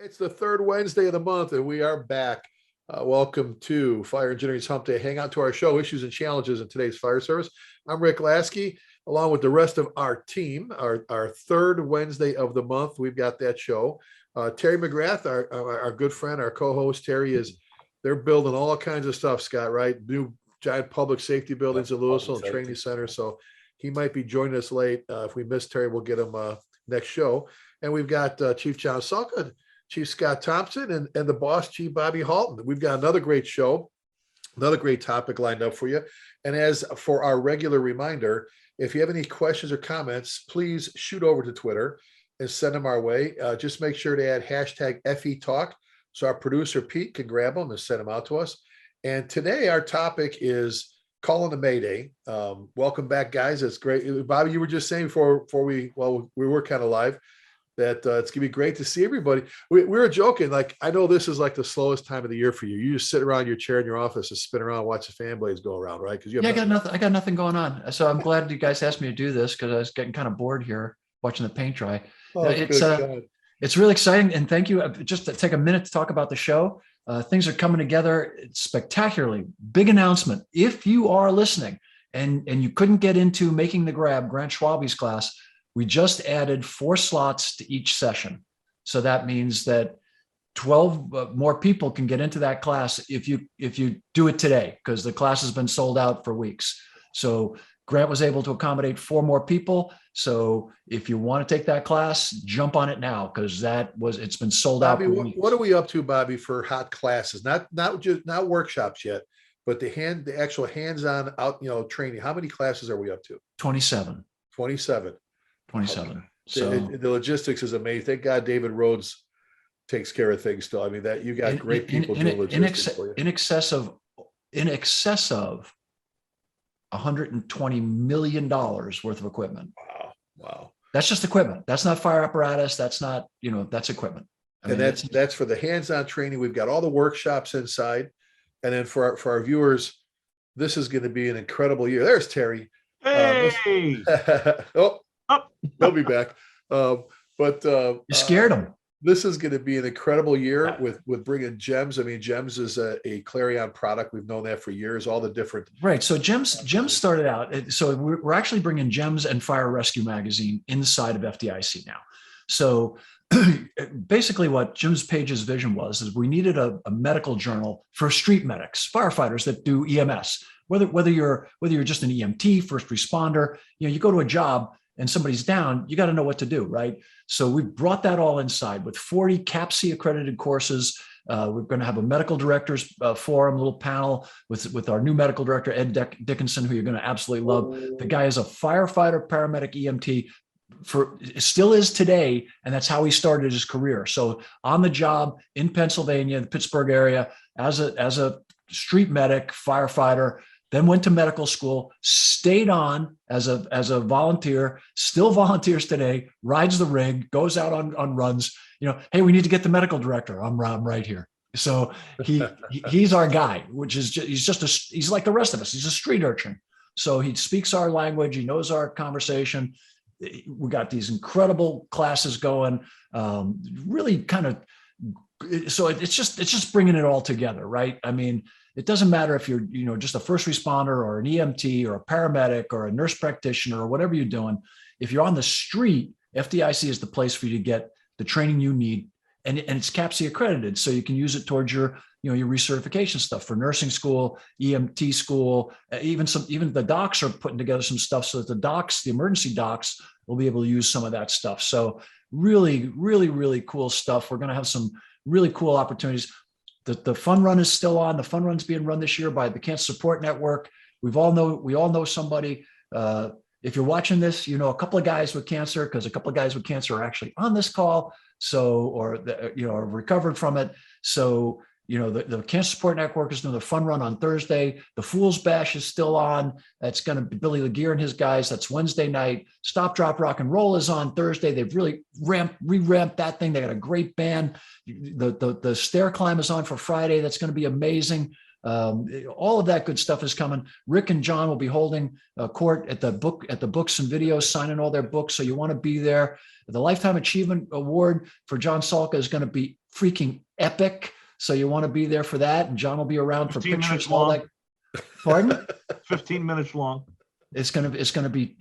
It's the third Wednesday of the month, and we are back. Welcome to Fire Engineering's Humpday. Hangout to our show, Issues and Challenges in Today's Fire Service. I'm Rick Lasky, along with the rest of our team. Our third Wednesday of the month, we've got that show. Terry McGrath, our good friend, our co-host. They're building all kinds of stuff, Scott, right? New giant public safety buildings in Louisville and training center. So he might be joining us late. If we miss Terry, we'll get him next show. And we've got Chief John Salka, Chief Scott Thompson, and the boss, Chief Bobby Halton. We've got another great show, another great topic lined up for you. And as for our regular reminder, if you have any questions or comments, please shoot over to Twitter and send them our way. Just make sure to add hashtag FETalk so our producer, Pete, can grab them and send them out to us. And today our topic is calling the Mayday. Welcome back, guys. It's great. Bobby, you were just saying before we were kind of live, that it's gonna be great to see everybody. We were joking, like, I know this is like the slowest time of the year for you. You just sit around your chair in your office and spin around, watch the fan blades go around, right? Because I got nothing going on. So I'm glad you guys asked me to do this because I was getting kind of bored here watching the paint dry. It's really exciting, and thank you. Just to take a minute to talk about the show. Things are coming together spectacularly. Big announcement. If you are listening and you couldn't get into Making the Grab, Grant Schwabe's class, we just added 4 slots to each session. So that means that 12 more people can get into that class if you do it today, because the class has been sold out for weeks. So Grant was able to accommodate 4 more people. So if you want to take that class, jump on it now, because it's been sold out. Bobby, what are we up to, Bobby, for hot classes? Not workshops yet, but the actual hands-on training. How many classes are we up to? 27. 27. Okay. So the logistics is amazing. Thank God David Rhodes takes care of things still. I mean, that you got great people doing logistics for you. In excess of $120 million worth of equipment. Wow. That's just equipment. That's not fire apparatus. That's not, that's equipment. That's for the hands-on training. We've got all the workshops inside. And then for our viewers, this is going to be an incredible year. There's Terry. Hey! He'll be back. You scared him. This is going to be an incredible year with bringing GEMS. I mean, GEMS is a Clarion product. We've known that for years, all the different. Right. So GEMS started out. So we're actually bringing GEMS and Fire Rescue Magazine inside of FDIC now. So basically what Jim's Page's vision was is we needed a medical journal for street medics, firefighters that do EMS, whether you're just an EMT, first responder, you go to a job and somebody's down, you got to know what to do, right? So we brought that all inside with 40 CAPC accredited courses. We're going to have a medical directors forum, little panel with our new medical director, Ed Dickinson, who you're going to absolutely love. The guy is a firefighter, paramedic, EMT, still is today, and that's how he started his career. So on the job in Pennsylvania, the Pittsburgh area, as a street medic, firefighter, then went to medical school, stayed on as a volunteer, still volunteers today, rides the rig, goes out on runs. Hey, we need to get the medical director. I'm right here. So he's our guy, which is he's like the rest of us. He's a street urchin. So he speaks our language. He knows our conversation. We got these incredible classes going. Really kind of. So it's just bringing it all together, right? I mean, it doesn't matter if you're, just a first responder or an EMT or a paramedic or a nurse practitioner or whatever you're doing. If you're on the street, FDIC is the place for you to get the training you need, and it's CAPC accredited, so you can use it towards your recertification stuff for nursing school, EMT school. Even the docs are putting together some stuff so that the emergency docs, will be able to use some of that stuff. So really, really, really cool stuff. We're going to have some really cool opportunities. The fun run is still on. The fun run's being run this year by the Cancer Support Network. We all know somebody. If you're watching this, a couple of guys with cancer, because a couple of guys with cancer are actually on this call. So, or recovered from it. So, the Cancer Support Network is doing the fun run on Thursday. The Fool's Bash is still on. That's going to be Billy Laguerre and his guys. That's Wednesday night. Stop, Drop, Rock and Roll is on Thursday. They've really re-ramped that thing. They got a great band. The Stair Climb is on for Friday. That's going to be amazing. All of that good stuff is coming. Rick and John will be holding court at the Books and Videos, signing all their books. So you want to be there. The Lifetime Achievement Award for John Salka is going to be freaking epic. So you want to be there for that. And John will be around for 15 pictures minutes and all long. that. Pardon? 15 minutes long. It's gonna be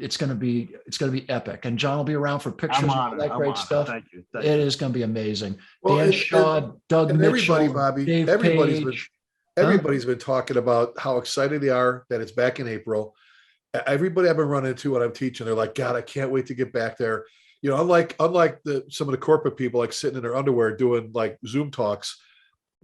epic. And John will be around for pictures and all that great stuff. Thank you. It is going to be amazing. Well, Dan Shaw, Doug and everybody, Mitchell, Bobby, Dave Page. everybody's been talking about how excited they are that it's back in April. Everybody I've been running into when I'm teaching, they're like, God, I can't wait to get back there. You know, unlike some of the corporate people like sitting in their underwear doing like Zoom talks,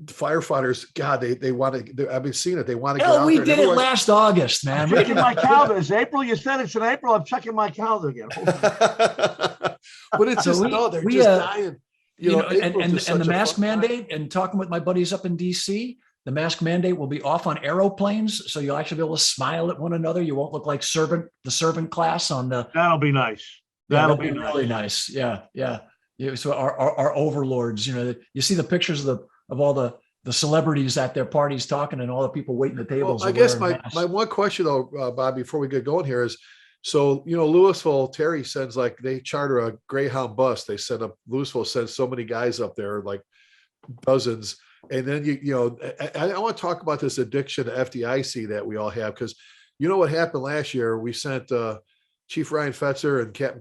firefighters, God, they want to. I've been seeing it. They want to get out we there. did it last August, man. I'm checking my calendar. It's April. You said it's in April. I'm checking my calendar again. But it's So just they're just dying. You know, and the mask mandate, and talking with my buddies up in DC, the mask mandate will be off on aeroplanes, so you'll actually be able to smile at one another. You won't look like the servant class on the. That'll be nice. That'll be really nice. Yeah. So our overlords, you know, you see the pictures of all the celebrities at their parties talking, and all the people waiting at the tables. Well, I guess my one question though, Bob, before we get going here is, so, you know, Louisville, Terry sends like, they charter a Greyhound bus. They send up, Louisville sends so many guys up there, like dozens. And then, I want to talk about this addiction to FDIC that we all have. Cause you know what happened last year? We sent Chief Ryan Fetzer and Captain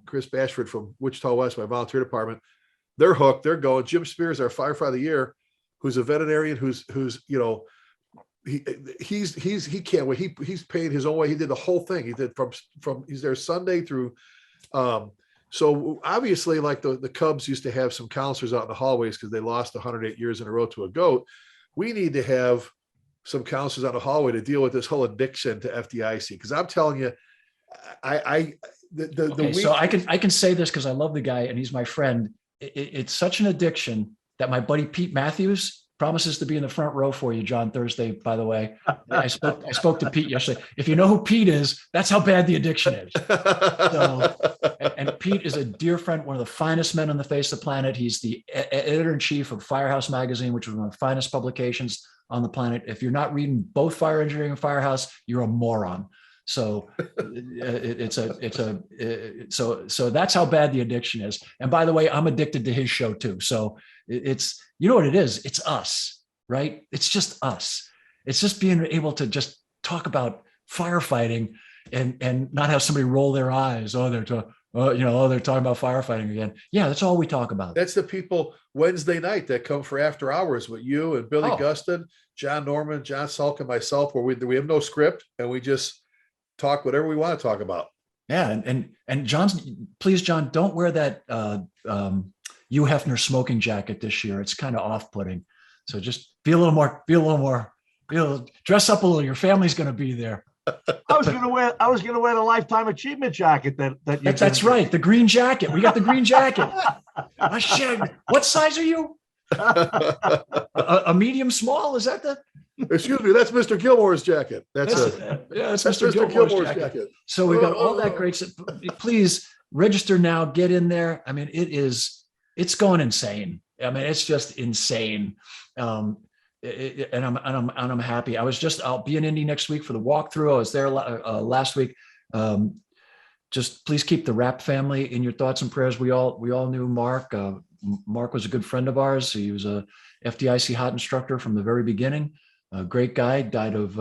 Chris Bashford from Wichita West, my volunteer department. They're hooked. They're going. Jim Spears, our firefighter of the year, who's a veterinarian, who's you know, he can't wait. He's paid his own way. He did the whole thing. He did from he's there Sunday through. So obviously, like the Cubs used to have some counselors out in the hallways because they lost 108 years in a row to a goat. We need to have some counselors out in the hallway to deal with this whole addiction to FDIC. Because I'm telling you, so I can say this because I love the guy and he's my friend. It's such an addiction that my buddy Pete Matthews promises to be in the front row for you, John, Thursday, by the way. I spoke to Pete yesterday. If you know who Pete is, that's how bad the addiction is. So, and Pete is a dear friend, one of the finest men on the face of the planet. He's the editor-in-chief of Firehouse magazine, which is one of the finest publications on the planet. If you're not reading both Fire Engineering and Firehouse, you're a moron. So so that's how bad the addiction is. And by the way, I'm addicted to his show too. So it's, you know what it is? It's us, right? It's just us. It's just being able to just talk about firefighting and not have somebody roll their eyes. They're talking about firefighting again. Yeah, that's all we talk about. That's the people Wednesday night that come for after hours with you and Billy Gustin, John Norman, John Salka, myself, where we have no script and we just talk whatever we want to talk about. Yeah, and please, John, don't wear that Hugh Hefner smoking jacket this year. It's kind of off-putting. So just be a little more, dress up a little. Your family's going to be there. I was gonna wear the Lifetime Achievement jacket that's right, the green jacket. We got the green jacket. What size are you? A medium small? Is that the? Excuse me, that's Mr. Gilmore's jacket. That's Mr. Gilmore's jacket. So we got all that great stuff. Please register now. Get in there. I mean, it's going insane. I mean, it's just insane. And I'm happy. I'll be in Indy next week for the walkthrough. I was there last week. Just please keep the Rapp family in your thoughts and prayers. We all knew Mark. Mark was a good friend of ours. He was a FDIC hot instructor from the very beginning. A great guy, died of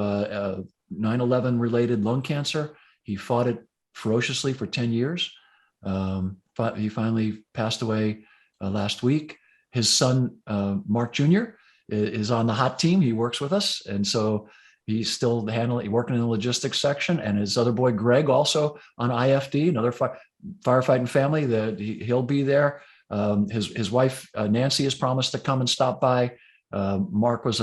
9/11 related lung cancer. He fought it ferociously for 10 years. He finally passed away last week. His son, Mark Jr., is on the hot team. He works with us. And so he's still working in the logistics section. And his other boy, Greg, also on IFD, another firefighting family, he'll be there. His wife, Nancy, has promised to come and stop by. Mark was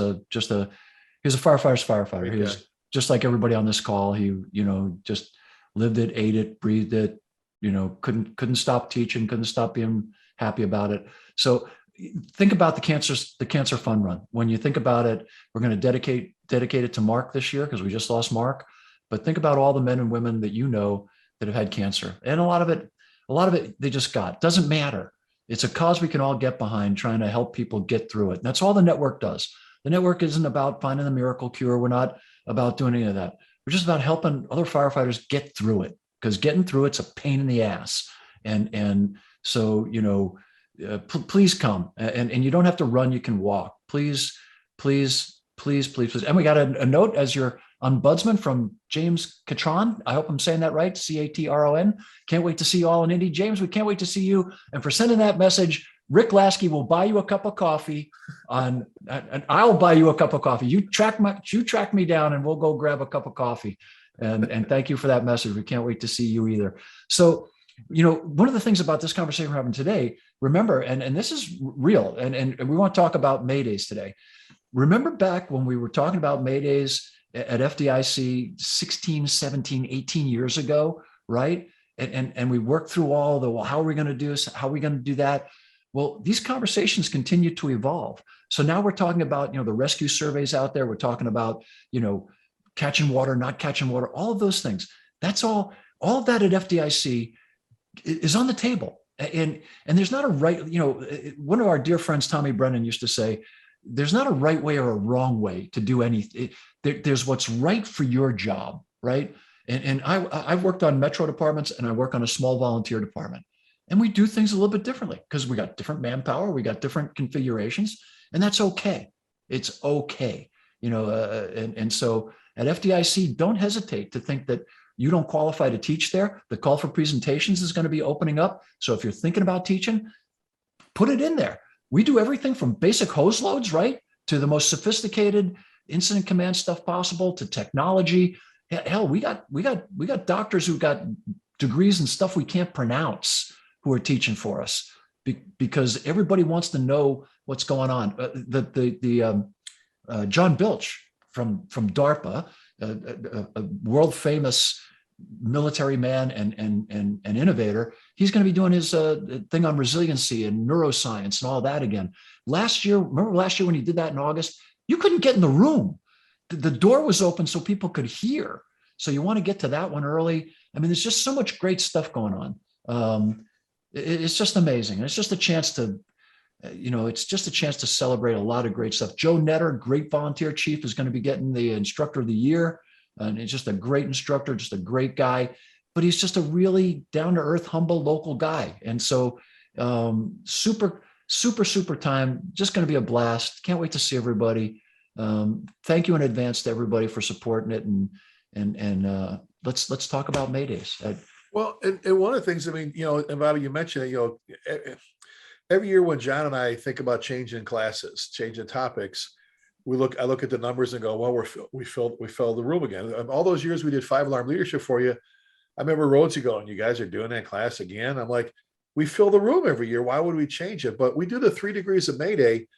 he was a firefighter's firefighter. He was just like everybody on this call. He, just lived it, ate it, breathed it, couldn't stop teaching, couldn't stop being happy about it. So think about the cancer fun run. When you think about it, we're going to dedicate it to Mark this year because we just lost Mark. But think about all the men and women that that have had cancer, and a lot of it they just got. Doesn't matter. It's a cause we can all get behind, trying to help people get through it. And that's all the network does. The network isn't about finding the miracle cure. We're not about doing any of that. We're just about helping other firefighters get through it, because getting through it's a pain in the ass. And so, please come, and you don't have to run, you can walk. Please, please, please, please, please. And we got a note as your ombudsman from James Catron. I hope I'm saying that right. Catron. Can't wait to see you all in Indy. James, we can't wait to see you. And for sending that message, Rick Lasky will buy you a cup of coffee and I'll buy you a cup of coffee. You track me down and we'll go grab a cup of coffee. And thank you for that message. We can't wait to see you either. So, one of the things about this conversation we're having today, remember, and this is real, and we want to talk about Maydays today. Remember back when we were talking about Maydays at FDIC 16, 17, 18 years ago, right? And we worked through all the, well, how are we going to do this? How are we going to do that? Well, these conversations continue to evolve. So now we're talking about, the rescue surveys out there. We're talking about, catching water, not catching water, all of those things. That's all of that at FDIC is on the table. And there's not a right, one of our dear friends, Tommy Brennan, used to say, there's not a right way or a wrong way to do anything. There's what's right for your job, right? And I've worked on metro departments and I work on a small volunteer department. And we do things a little bit differently because we got different manpower, we got different configurations, and that's okay. It's okay. And so at FDIC, don't hesitate to think that you don't qualify to teach there. The call for presentations is going to be opening up. So if you're thinking about teaching, put it in there. We do everything from basic hose loads, right, to the most sophisticated incident command stuff possible, to technology. Hell, we got doctors who got degrees in stuff we can't pronounce who are teaching for us because everybody wants to know what's going on. John Bilch from DARPA, a world famous military man and innovator, he's going to be doing his thing on resiliency and neuroscience and all that again. Remember last year when he did that in August, you couldn't get in the room. The door was open so people could hear. So you want to get to that one early. I mean, there's just so much great stuff going on. It's just amazing. It's just a chance to, celebrate a lot of great stuff. Joe Netter, great volunteer chief, is going to be getting the instructor of the year. And he's just a great instructor, just a great guy, but he's just a really down to earth, humble local guy. And so super, super, super time, just going to be a blast. Can't wait to see everybody. Thank you in advance to everybody for supporting it. And let's talk about Maydays. Well, and one of the things, about you mentioned it, every year when John and I think about changing classes, changing topics, I look at the numbers and go, well, we filled the room again. All those years we did 5-alarm leadership for you. I remember Rhodesy going, you guys are doing that class again. I'm like, we fill the room every year. Why would we change it? But we do the 3 degrees of Mayday.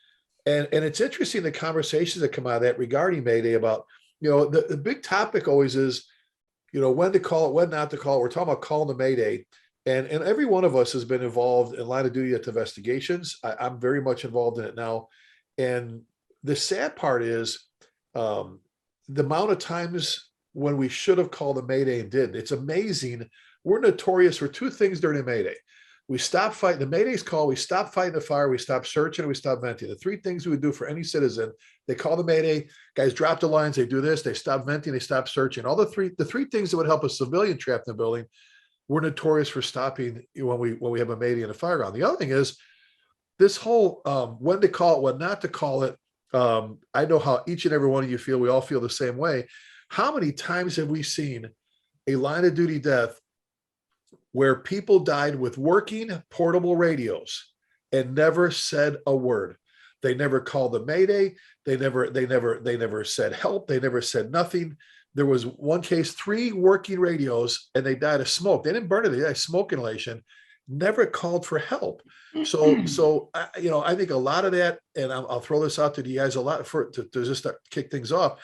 And it's interesting, the conversations that come out of that regarding Mayday about, the big topic always is, when to call it, when not to call it. We're talking about calling the Mayday. And every one of us has been involved in line of duty at investigations. I'm very much involved in it now. And the sad part is the amount of times when we should have called the Mayday and didn't. It's amazing. We're notorious for 2 things during the Mayday. We stop fighting. The Mayday's call, we stop fighting the fire, we stop searching, and we stop venting. The 3 things we would do for any citizen. They call the Mayday, guys drop the lines, they do this, they stop venting, they stop searching. All the three things that would help a civilian trapped in the building, we're notorious for stopping when we have a Mayday in a fireground. The other thing is this whole when to call it, when not to call it. I know how each and every one of you feel. We all feel the same way. How many times have we seen a line of duty death where people died with working portable radios and never said a word? They never called the Mayday. They never said help. They never said nothing. There was one case, 3 working radios, and they died of smoke. They didn't burn it. They died of smoke inhalation. Never called for help. So I think a lot of that, and I'll throw this out to you guys a lot to just start kick things off.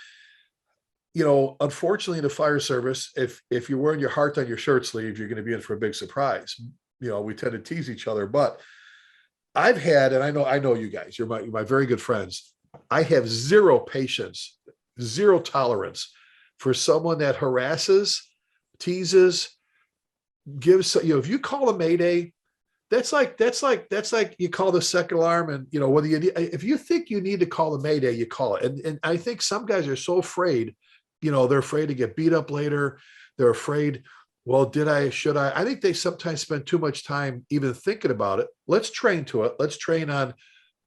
Unfortunately, in the fire service, if you're wearing your heart on your shirt sleeve, you're going to be in for a big surprise. We tend to tease each other, but I've had, and I know you guys, you're my very good friends. I have zero patience, zero tolerance for someone that harasses, teases, gives, if you call a Mayday, that's like you call the second alarm, and whether if you think you need to call the Mayday, you call it. And I think some guys are so afraid, they're afraid to get beat up later. They're afraid Well, should I think they sometimes spend too much time even thinking about it. Let's train to it. Let's train on,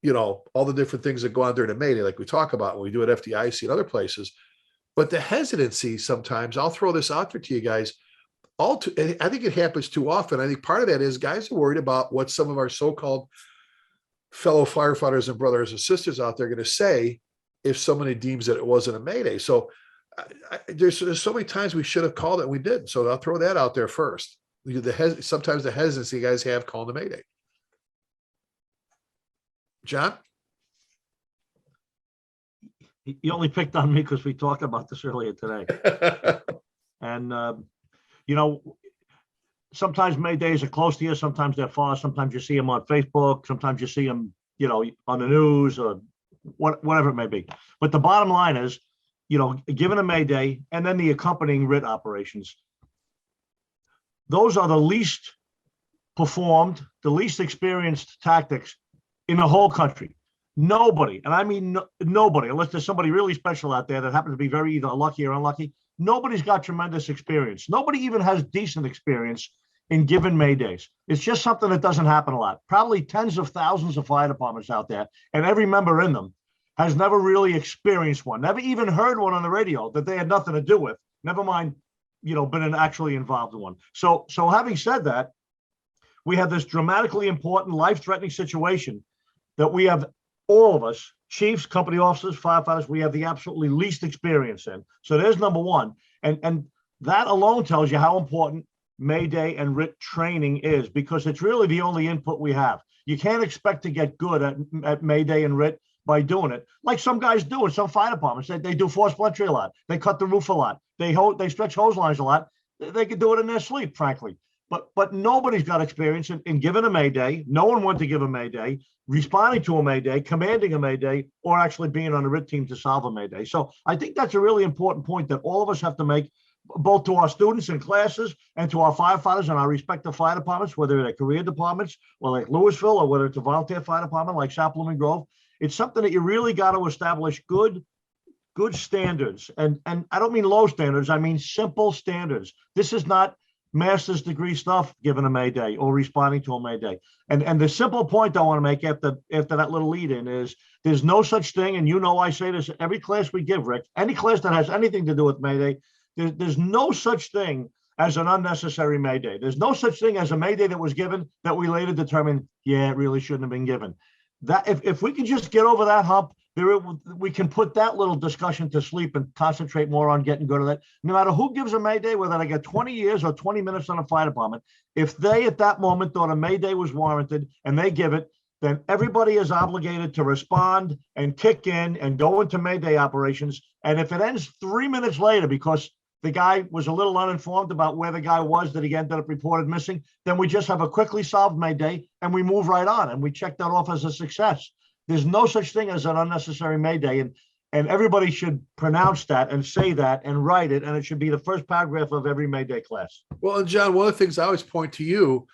all the different things that go on during a Mayday, like we talk about when we do at FDIC and other places. But the hesitancy sometimes, I'll throw this out there to you guys, I think it happens too often. I think part of that is guys are worried about what some of our so-called fellow firefighters and brothers and sisters out there are going to say if somebody deems that it wasn't a Mayday. So there's so many times we should have called it and we didn't. So I'll throw that out there first. Sometimes the hesitancy you guys have calling the Mayday. John? You only picked on me because we talked about this earlier today. And, sometimes Maydays are close to you. Sometimes they're far. Sometimes you see them on Facebook. Sometimes you see them, on the news or whatever it may be. But the bottom line is, given a Mayday and then the accompanying RIT operations, those are the least performed, the least experienced tactics in the whole country. Nobody, and I mean nobody, unless there's somebody really special out there that happens to be very either lucky or unlucky, nobody's got tremendous experience. Nobody even has decent experience in given Maydays. It's just something that doesn't happen a lot. Probably tens of thousands of fire departments out there, and every member in them has never really experienced one, never even heard one on the radio that they had nothing to do with, never mind, been actually involved in one. So having said that, we have this dramatically important, life-threatening situation that we have, all of us, chiefs, company officers, firefighters, we have the absolutely least experience in. So there's number one. And that alone tells you how important Mayday and RIT training is, because it's really the only input we have. You can't expect to get good at Mayday and RIT by doing it like some guys do in some fire departments. They do forced entry a lot. They cut the roof a lot. They stretch hose lines a lot. They could do it in their sleep, frankly. But nobody's got experience in giving a Mayday. No one went to give a Mayday, responding to a Mayday, commanding a Mayday, or actually being on a RIT team to solve a Mayday. So I think that's a really important point that all of us have to make, both to our students in classes and to our firefighters in our respective fire departments, whether they're career departments or like Louisville, or whether it's a volunteer fire department like South Blooming Grove. It's something that you really got to establish good standards. And I don't mean low standards. I mean simple standards. This is not master's degree stuff given a Mayday or responding to a Mayday. And the simple point I want to make after that little lead in is there's no such thing. And I say this every class we give, Rick, any class that has anything to do with Mayday, there's no such thing as an unnecessary Mayday. There's no such thing as a Mayday that was given that we later determined, it really shouldn't have been given. That if we can just get over that hump, we can put that little discussion to sleep and concentrate more on getting good at it. No matter who gives a Mayday, whether they get 20 years or 20 minutes on a fire department, if they at that moment thought a Mayday was warranted and they give it, then everybody is obligated to respond and kick in and go into Mayday operations. And if it ends 3 minutes later because the guy was a little uninformed about where the guy was that he ended up reported missing, then we just have a quickly solved Mayday and we move right on and we check that off as a success. There's no such thing as an unnecessary Mayday, and everybody should pronounce that and say that and write it, and it should be the first paragraph of every Mayday class. Well, and John, one of the things I always point to you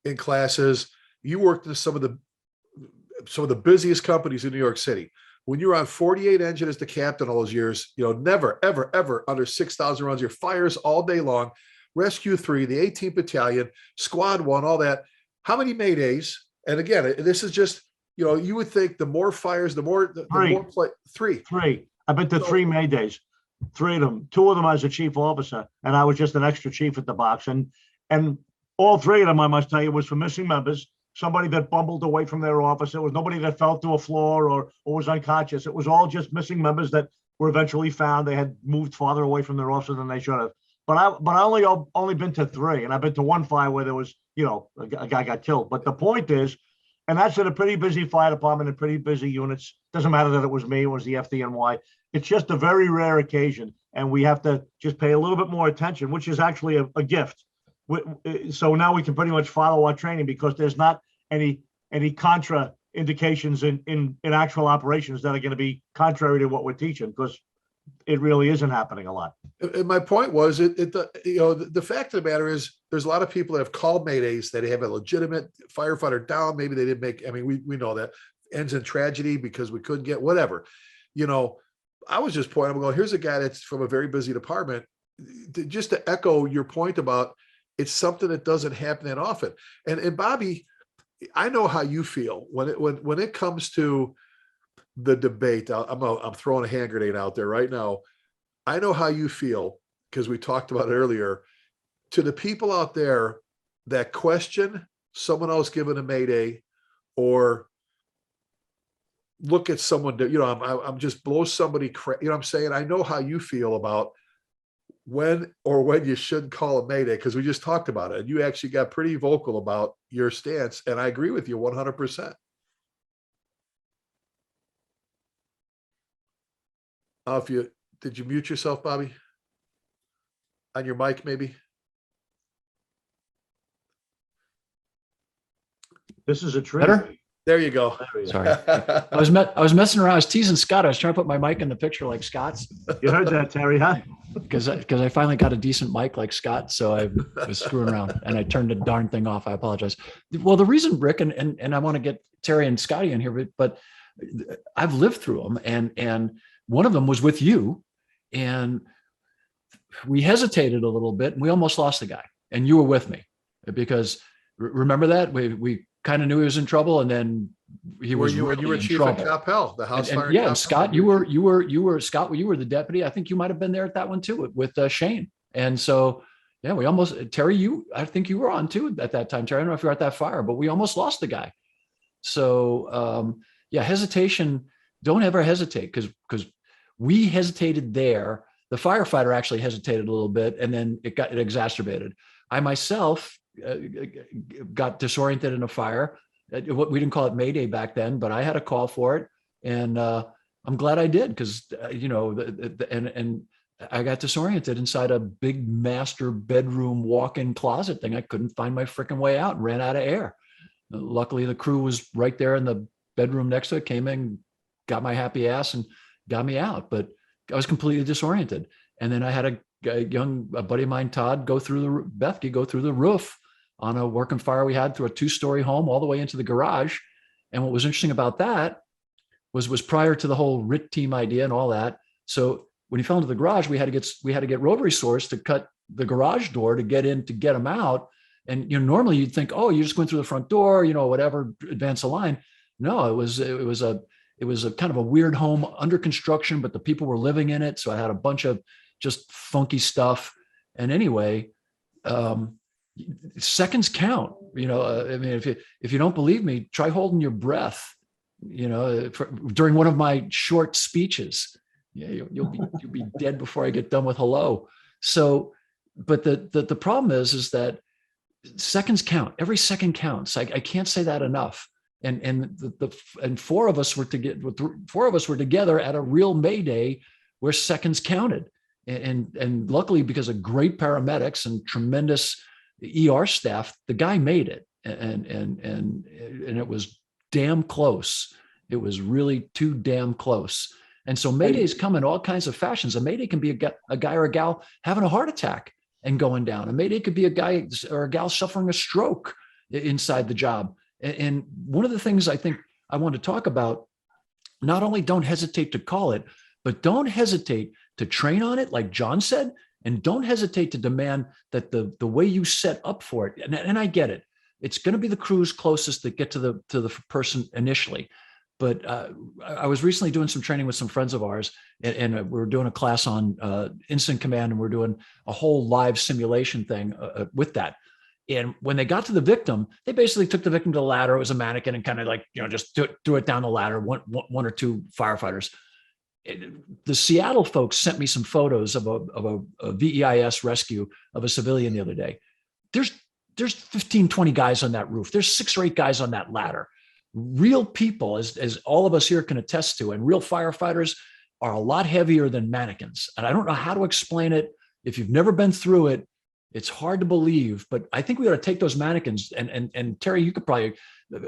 in classes, you worked in some of the busiest companies in New York City. When you were on 48 engine as the captain all those years, never, ever, ever under 6,000 runs, your fires all day long, Rescue 3, the 18th Battalion, Squad 1, all that. How many Maydays? And again, this is just, you would think the more fires, the more play. Three. I've been to 3 Maydays, 3 of them. 2 of them as a chief officer, and I was just an extra chief at the box. And all 3 of them, I must tell you, was for missing members. Somebody that bumbled away from their office. It was nobody that fell through a floor or was unconscious. It was all just missing members that were eventually found. They had moved farther away from their office than they should have. But I only been to 3, and I've been to 1 fire where there was, a guy got killed. But the point is, and that's in a pretty busy fire department and pretty busy units. Doesn't matter that it was me, it was the FDNY. It's just a very rare occasion, and we have to just pay a little bit more attention, which is actually a gift. So now we can pretty much follow our training because there's not any contra indications in actual operations that are going to be contrary to what we're teaching, because it really isn't happening a lot. And my point was, the fact of the matter is, there's a lot of people that have called Maydays that have a legitimate firefighter down. Maybe they didn't make. I mean, we know that ends in tragedy because we couldn't get whatever. I was just pointing. I'm going, here's a guy that's from a very busy department. Just to echo your point about, it's something that doesn't happen that often. And Bobby, I know how you feel when it comes to the debate. I'm throwing a hand grenade out there right now. I know how you feel because we talked about it earlier. To the people out there that question someone else giving a Mayday, or look at someone, I'm just blow somebody, you know what I'm saying? I know how you feel about when you should call a Mayday, because we just talked about it. And you actually got pretty vocal about your stance. And I agree with you 100%. Did you mute yourself, Bobby? On your mic, maybe? This is a trick. Better? There you go. Sorry. I was messing around. I was teasing Scott. I was trying to put my mic in the picture like Scott's. You heard that, Terry, huh? Because I finally got a decent mic like Scott. So I was screwing around and I turned the darn thing off. I apologize. Well, the reason, Rick, and I want to get Terry and Scotty in here, but I've lived through them. And one of them was with you. And we hesitated a little bit and we almost lost the guy. And you were with me because remember that? We kind of knew he was in trouble, and then you were chief of Capel, the house fire. Yeah, and Scott, you were Scott. You were the deputy. I think you might have been there at that one too with Shane. And so, yeah, we almost Terry. I think you were on too at that time, Terry. I don't know if you were at that fire, but we almost lost the guy. So, yeah, hesitation. Don't ever hesitate because we hesitated there. The firefighter actually hesitated a little bit, and then it exacerbated. I myself got disoriented in a fire. We didn't call it Mayday back then, but I had a call for it, and I'm glad I did because and I got disoriented inside a big master bedroom walk-in closet thing. I couldn't find my freaking way out and ran out of air. Luckily, the crew was right there in the bedroom next to it. Came in, got my happy ass, and got me out. But I was completely disoriented, and then I had a buddy of mine, Todd, go through the roof on a working fire we had through a 2-story home all the way into the garage. And what was interesting about that was prior to the whole RIT team idea and all that. So when he fell into the garage, we had to get rotary saws to cut the garage door to get him out. And normally you'd think, oh, you're just going through the front door, whatever, advance the line. No, it was a kind of a weird home under construction, but the people were living in it. So I had a bunch of just funky stuff. And anyway, seconds count. I mean, if you don't believe me, try holding your breath. During one of my short speeches, you'll be dead before I get done with hello. So, but the problem is that seconds count. Every second counts. I can't say that enough. And four of us were together at a real Mayday where seconds counted. And luckily, because of great paramedics and tremendous ER staff, the guy made it, and it was damn close. It was really too damn close. And so Maydays come in all kinds of fashions. A Mayday can be a guy or a gal having a heart attack and going down. A Mayday could be a guy or a gal suffering a stroke inside the job. And one of the things I think I want to talk about, not only don't hesitate to call it, but don't hesitate to train on it, like John said, and don't hesitate to demand that the way you set up for it. And I get it. It's going to be the crews closest that get to the person initially. But I was recently doing some training with some friends of ours, and we were doing a class on incident command, and we're doing a whole live simulation thing with that. And when they got to the victim, they basically took the victim to the ladder. It was a mannequin, and kind of just threw it down the ladder. One or two firefighters. The Seattle folks sent me some photos of a VEIS rescue of a civilian the other day. There's 15, 20 guys on that roof. There's 6 or 8 guys on that ladder. Real people, as all of us here can attest to, and real firefighters are a lot heavier than mannequins. And I don't know how to explain it. If you've never been through it, it's hard to believe, but I think we ought to take those mannequins and Terry, you could probably,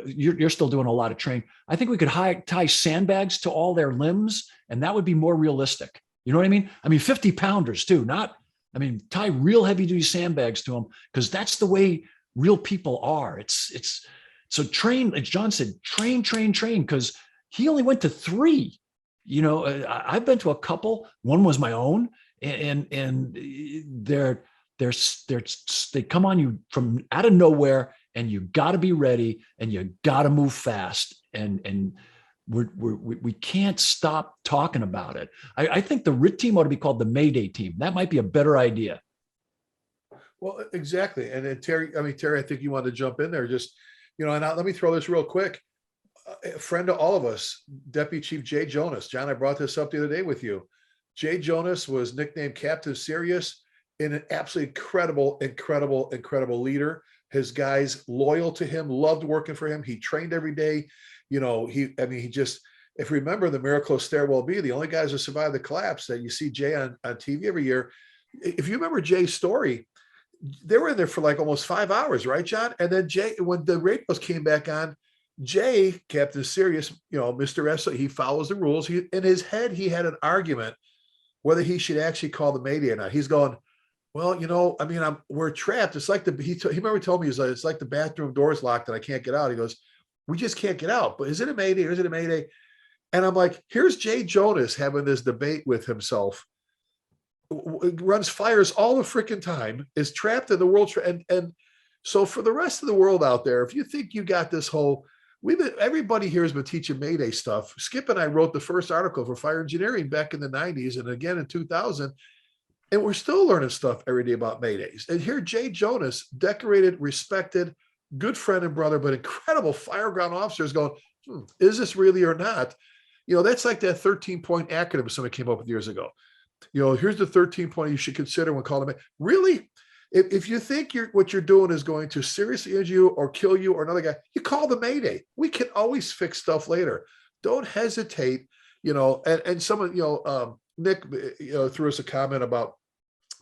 you're still doing a lot of training. I think we could tie sandbags to all their limbs, and that would be more realistic. You know what I mean? I mean, 50 pounders too, tie real heavy duty sandbags to them, because that's the way real people are. So train, as John said, train, because he only went to 3. I've been to a couple. One was my own, and they come on you from out of nowhere, and you got to be ready, and you got to move fast, and we can't stop talking about it. I think the RIT team ought to be called the Mayday team. That might be a better idea. Well, exactly. And then Terry, I think you wanted to jump in there. Just, and let me throw this real quick. A friend of all of us, Deputy Chief Jay Jonas. John, I brought this up the other day with you. Jay Jonas was nicknamed Captain Serious, and an absolutely incredible leader. His guys loyal to him, loved working for him. He trained every day. He just, if you remember the Miracle of Stairwell B, the only guys who survived the collapse that you see Jay on TV every year. If you remember Jay's story, they were in there for like almost 5 hours, right, John? And then Jay, when the radios came back on, Jay, Captain Serious, Mr. S, he follows the rules. In his head, he had an argument whether he should actually call the Mayday or not. He's going, well, we're trapped. It's like he remember told me, it's like the bathroom door's locked and I can't get out. He goes, we just can't get out. But is it a Mayday or is it a Mayday? And I'm like, here's Jay Jonas having this debate with himself. Runs fires all the freaking time, is trapped in the world. And so for the rest of the world out there, if you think you got this whole, everybody here has been teaching Mayday stuff. Skip and I wrote the first article for fire engineering back in the 90s and again in 2000. And we're still learning stuff every day about Maydays. And here, Jay Jonas, decorated, respected, good friend and brother, but incredible fireground officer is going, is this really or not? That's like that 13-point acronym somebody came up with years ago. Here's the 13 point you should consider when calling them. Really? If you think what you're doing is going to seriously injure you or kill you or another guy, you call the Mayday. We can always fix stuff later. Don't hesitate. And someone, Nick, threw us a comment about,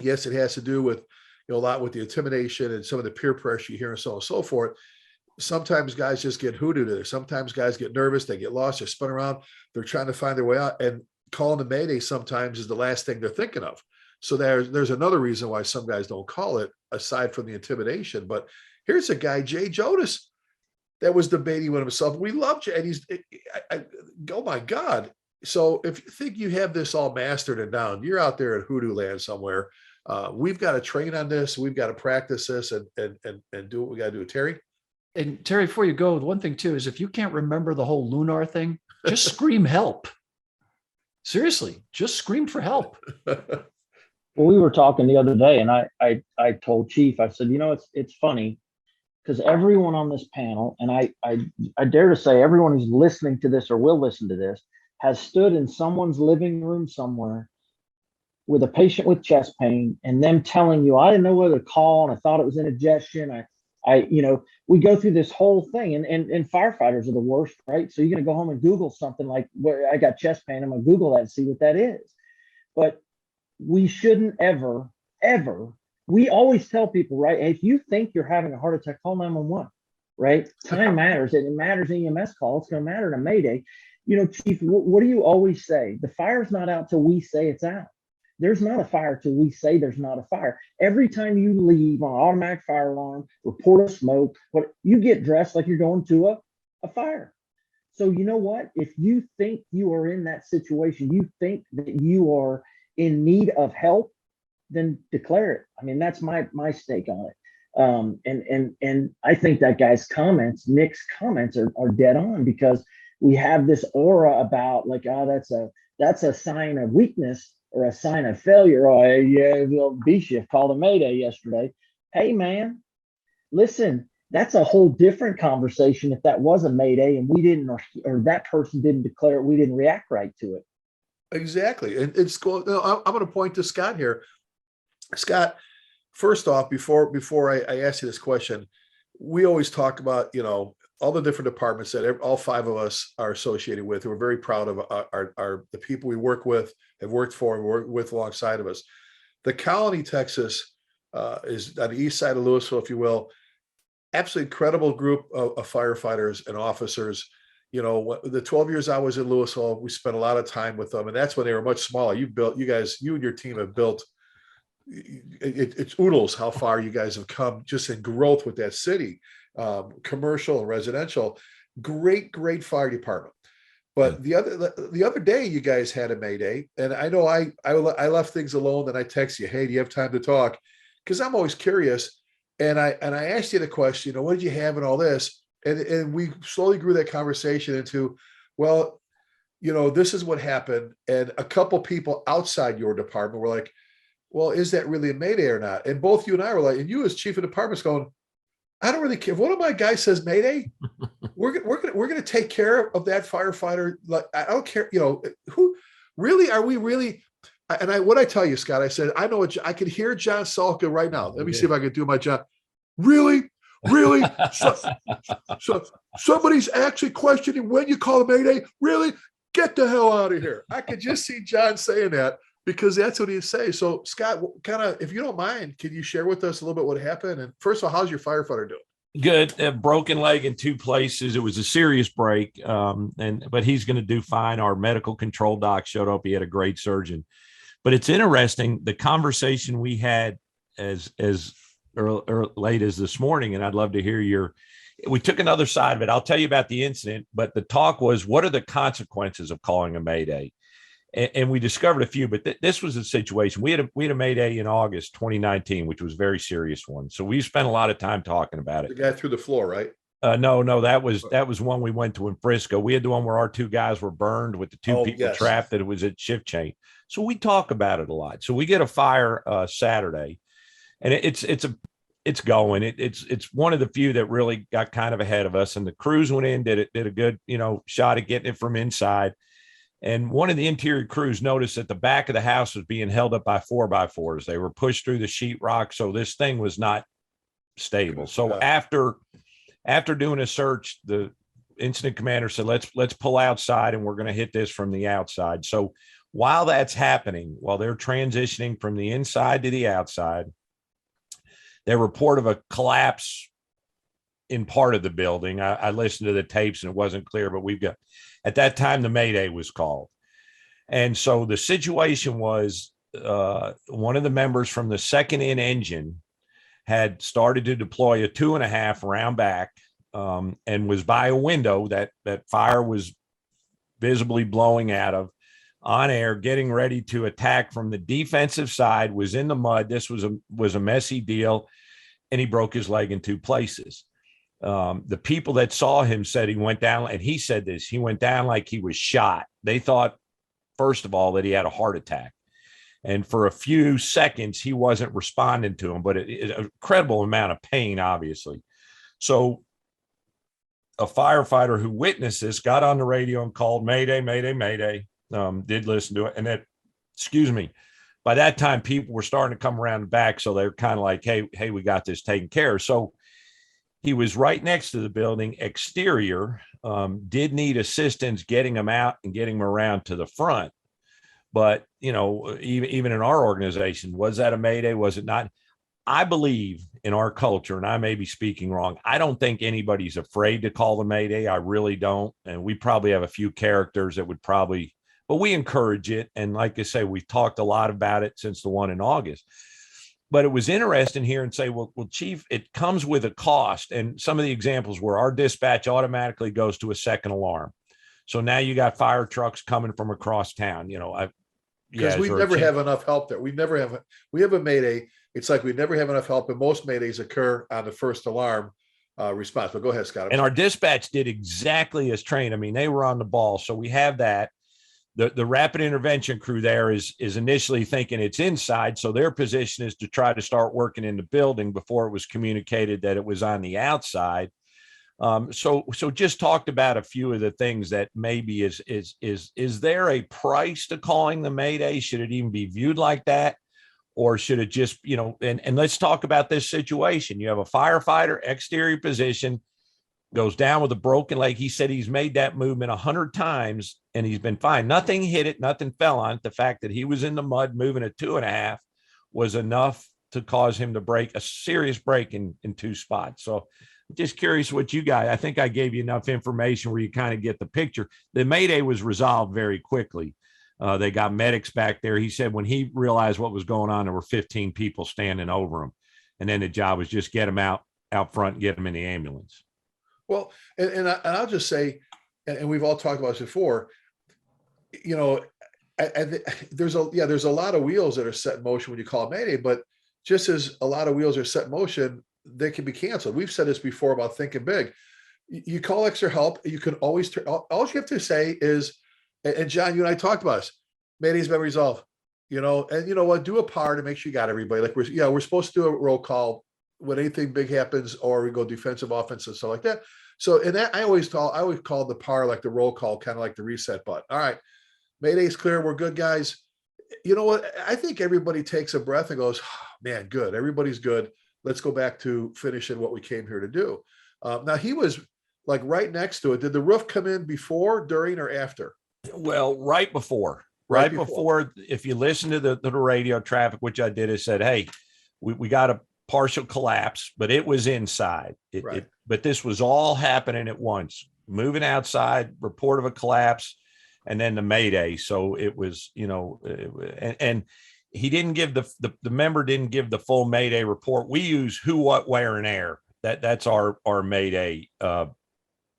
yes, it has to do with, a lot with the intimidation and some of the peer pressure you hear and so on and so forth. Sometimes guys just get hoodooed there. Sometimes guys get nervous. They get lost. They're spun around. They're trying to find their way out. And calling the Mayday sometimes is the last thing they're thinking of. So there's another reason why some guys don't call it, aside from the intimidation. But here's a guy, Jay Jonas, that was debating with himself. We love Jay, and he's, oh my God. So if you think you have this all mastered and down, you're out there in hoodoo land somewhere. We've got to train on this. We've got to practice this and do what we got to do. Terry? And Terry, before you go, the one thing too is if you can't remember the whole lunar thing, just scream help. Seriously, just scream for help. Well, we were talking the other day, and I told Chief, I said, it's funny because everyone on this panel, and I dare to say everyone who's listening to this or will listen to this, has stood in someone's living room somewhere with a patient with chest pain, and them telling you, I didn't know whether to call, and I thought it was indigestion. We go through this whole thing, and firefighters are the worst, right? So you're going to go home and Google something like, where I got chest pain. I'm going to Google that and see what that is. But we shouldn't ever, we always tell people, right? If you think you're having a heart attack, call 911, right? Time matters. It matters in EMS call. It's going to matter in a Mayday. Chief, what do you always say? The fire's not out till we say it's out. There's not a fire till we say there's not a fire. Every time you leave on automatic fire alarm, report of smoke, you get dressed like you're going to a fire. So you know what? If you think you are in that situation, you think that you are in need of help, then declare it. That's my stake on it. And I think that Nick's comments are dead on, because we have this aura about like, that's a sign of weakness or a sign of failure. Oh, yeah, B shift called a Mayday yesterday. Hey man, listen, that's a whole different conversation. If that was a Mayday and we didn't, or that person didn't declare it, we didn't react right to it. Exactly. And it's cool. I'm going to point to Scott here. Scott, first off, before I ask you this question, we always talk about, all the different departments that all five of us are associated with. We're very proud of the people we work with, have worked for, and work with alongside of us. The Colony, Texas, is on the east side of Louisville, if you will. Absolutely incredible group of firefighters and officers. The 12 years I was in Louisville, we spent a lot of time with them, and that's when they were much smaller. You and your team have built. It's oodles how far you guys have come just in growth with that city. Commercial and residential, great fire department. But the other day you guys had a Mayday, and I know I left things alone, and I text you, hey, do you have time to talk? because I'm always curious. And I asked you the question, what did you have and all this? And we slowly grew that conversation into, well, this is what happened. And a couple people outside your department were like, well, is that really a Mayday or not? And both you and I were like, and you as chief of departments going, I don't really care. If one of my guys says Mayday, we're gonna take care of that firefighter. Like, I don't care, who really are we really? And what I tell you, Scott, I said, I know I can hear John Salka right now. Let me see if I can do my job. Really? So somebody's actually questioning when you call a Mayday? Really? Get the hell out of here. I could just see John saying that because that's what he'd say. So Scott, kind of, if you don't mind, can you share with us a little bit what happened? And first of all, how's your firefighter doing? Good. A broken leg in 2 places. It was a serious break. But he's going to do fine. Our medical control doc showed up. He had a great surgeon. But it's interesting, the conversation we had as late as this morning, and I'd love to hear we took another side of it. I'll tell you about the incident, but the talk was, what are the consequences of calling a Mayday? And we discovered a few, but this was a situation. We had a Mayday in August 2019, which was a very serious one. So we spent a lot of time talking about it. The guy through the floor, right? No, that was one we went to in Frisco. We had the one where our 2 guys were burned with the 2 people trapped, that it was at shift change. So we talk about it a lot. So we get a fire Saturday, and it's going. It's one of the few that really got kind of ahead of us. And the crews went in, did a good shot at getting it from inside. And one of the interior crews noticed that the back of the house was being held up by 4x4s. They were pushed through the sheetrock, so this thing was not stable. So after doing a search, the incident commander said, let's pull outside, and we're going to hit this from the outside. So while that's happening, while they're transitioning from the inside to the outside, their report of a collapse in part of the building. I listened to the tapes and it wasn't clear, but at that time, the Mayday was called. And so the situation was one of the members from the second in engine had started to deploy a 2.5 round back and was by a window that fire was visibly blowing out of, on air, getting ready to attack from the defensive side, was in the mud. This was a messy deal, and he broke his leg in 2 places. The people that saw him said he went down, and he said this, he went down like he was shot. They thought, first of all, that he had a heart attack. And for a few seconds, he wasn't responding to him, but an incredible amount of pain, obviously. So a firefighter who witnessed this got on the radio and called Mayday, Mayday, Mayday. Did listen to it. And by that time, people were starting to come around the back. So they're kind of like, hey, we got this taken care of. So he was right next to the building exterior, did need assistance getting him out and getting him around to the front. But, even in our organization, was that a Mayday? Was it not? I believe in our culture, and I may be speaking wrong, I don't think anybody's afraid to call the Mayday. I really don't. And we probably have a few characters that would probably, but we encourage it. And like I say, we've talked a lot about it since the one in August. But it was interesting here and say, well, Chief, it comes with a cost. And some of the examples were our dispatch automatically goes to a second alarm. So now you got fire trucks coming from across town. Because we never have enough help there. We have a Mayday. It's like we never have enough help, and most Maydays occur on the first alarm response. But go ahead, Scott. And our dispatch did exactly as trained. I mean, they were on the ball. So we have that. The rapid intervention crew there is initially thinking it's inside. So their position is to try to start working in the building before it was communicated that it was on the outside. So just talked about a few of the things that maybe is there a price to calling the Mayday? Should it even be viewed like that? Or should it just, and let's talk about this situation. You have a firefighter, exterior position, goes down with a broken leg. He said he's made that movement 100 times and he's been fine. Nothing hit it. Nothing fell on it. The fact that he was in the mud moving a 2.5 was enough to cause him to break a serious break in 2 spots. So just curious what you guys, I think I gave you enough information where you kind of get the picture. The Mayday was resolved very quickly. They got medics back there. He said when he realized what was going on, there were 15 people standing over him. And then the job was just get him out front and get him in the ambulance. Well, and I'll just say, and we've all talked about this before, there's a lot of wheels that are set in motion when you call a Mayday, but just as a lot of wheels are set in motion, they can be canceled. We've said this before about thinking big. You call extra help. You can always turn. All you have to say is, and John, you and I talked about this. Mayday's been resolved. And you know what? Do a par to make sure you got everybody. Like we're supposed to do a roll call when anything big happens, or we go defensive, offensive, stuff like that. So, and that I always call the par like the roll call, kind of like the reset button. All right, Mayday's clear. We're good, guys. You know what? I think everybody takes a breath and goes, oh, man, good. Everybody's good. Let's go back to finishing what we came here to do. Now he was like right next to it. Did the roof come in before, during, or after? Well, right before. Right before, if you listen to the radio traffic, which I did, it said, hey, we got a partial collapse, but it was inside. But this was all happening at once. Moving outside, report of a collapse, and then the Mayday. So it was, and he didn't give the member didn't give the full Mayday report. We use who, what, where, and air. That's our Mayday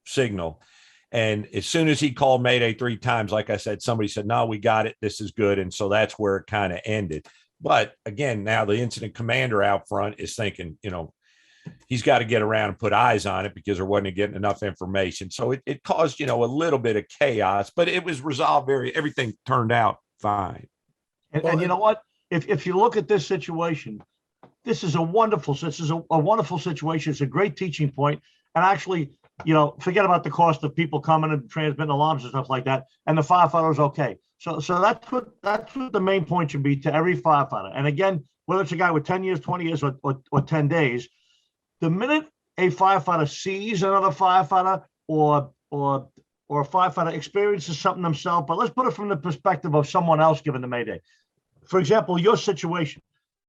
signal. And as soon as he called Mayday 3 times, like I said, somebody said, no, we got it. This is good. And so that's where it kind of ended. But again, now the incident commander out front is thinking, he's got to get around and put eyes on it because there wasn't getting enough information. So it caused, a little bit of chaos, but it was resolved everything turned out fine. And you know what? If you look at this situation, this is a wonderful situation. It's a great teaching point. And actually, forget about the cost of people coming and transmitting alarms and stuff like that. And the firefighter's okay. So that's what the main point should be to every firefighter. And again, whether it's a guy with 10 years, 20 years, or 10 days, the minute a firefighter sees another firefighter or a firefighter experiences something themselves, but let's put it from the perspective of someone else giving the Mayday. For example, your situation,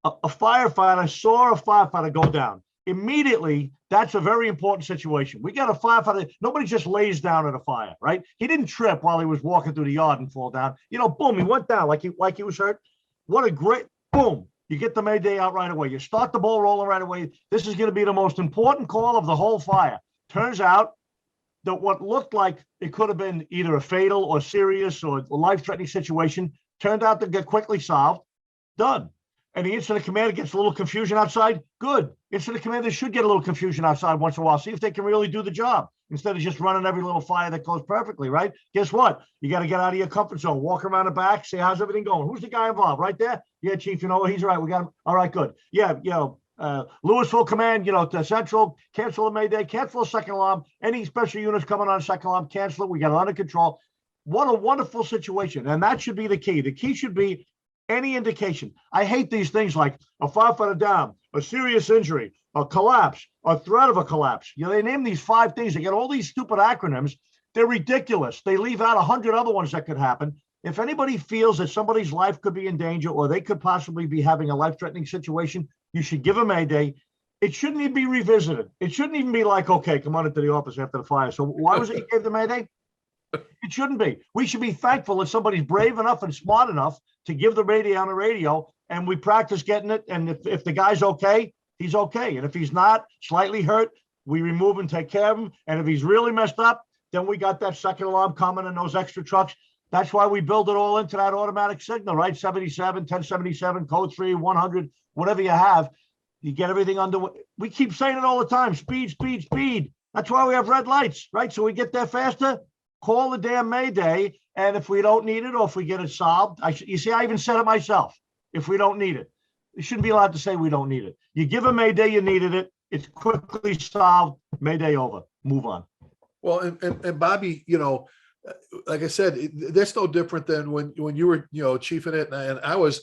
a firefighter saw a firefighter go down. Immediately, that's a very important situation. We got a firefighter. Nobody just lays down at a fire, right? He didn't trip while he was walking through the yard and fall down. Boom, he went down like he was hurt. What a great boom. You get the Mayday out right away. You start the ball rolling right away. This is going to be the most important call of the whole fire. Turns out that what looked like it could have been either a fatal or serious or life-threatening situation turned out to get quickly solved. Done. And the incident commander gets a little confusion outside. Good. Incident commander should get a little confusion outside once in a while. See if they can really do the job instead of just running every little fire that goes perfectly, right? Guess what? You got to get out of your comfort zone, walk around the back, say, how's everything going? Who's the guy involved? Right there? Yeah, chief, he's all right. We got him. All right, good. Yeah, Louisville command, to Central, cancel the Mayday, cancel the second alarm. Any special units coming on second alarm, cancel it. We got it under control. What a wonderful situation. And that should be the key. The key should be any indication. I hate these things like a firefighter down, a serious injury, a collapse, a threat of a collapse. They name these 5 things. They get all these stupid acronyms. They're ridiculous. They leave out 100 other ones that could happen. If anybody feels that somebody's life could be in danger or they could possibly be having a life-threatening situation, you should give a Mayday. It shouldn't even be revisited. It shouldn't even be like, okay, come on into the office after the fire. So why was it you gave the Mayday? It shouldn't be. We should be thankful that somebody's brave enough and smart enough to give the Mayday on the radio, and we practice getting it. And if the guy's okay, he's okay. And if he's not, slightly hurt, we remove and take care of him. And if he's really messed up, then we got that second alarm coming and those extra trucks. That's why we build it all into that automatic signal, right? 77, 1077, code 3, 100, whatever you have. You get everything under. We keep saying it all the time. Speed, speed, speed. That's why we have red lights, right? So we get there faster. Call the damn Mayday, and if we don't need it or if we get it solved, you see, I even said it myself. If we don't need it, you shouldn't be allowed to say we don't need it. You give a Mayday, you needed it. It's quickly solved. Mayday over. Move on. Well, and Bobby, like I said, that's no different than when you were, chiefing it, and I was.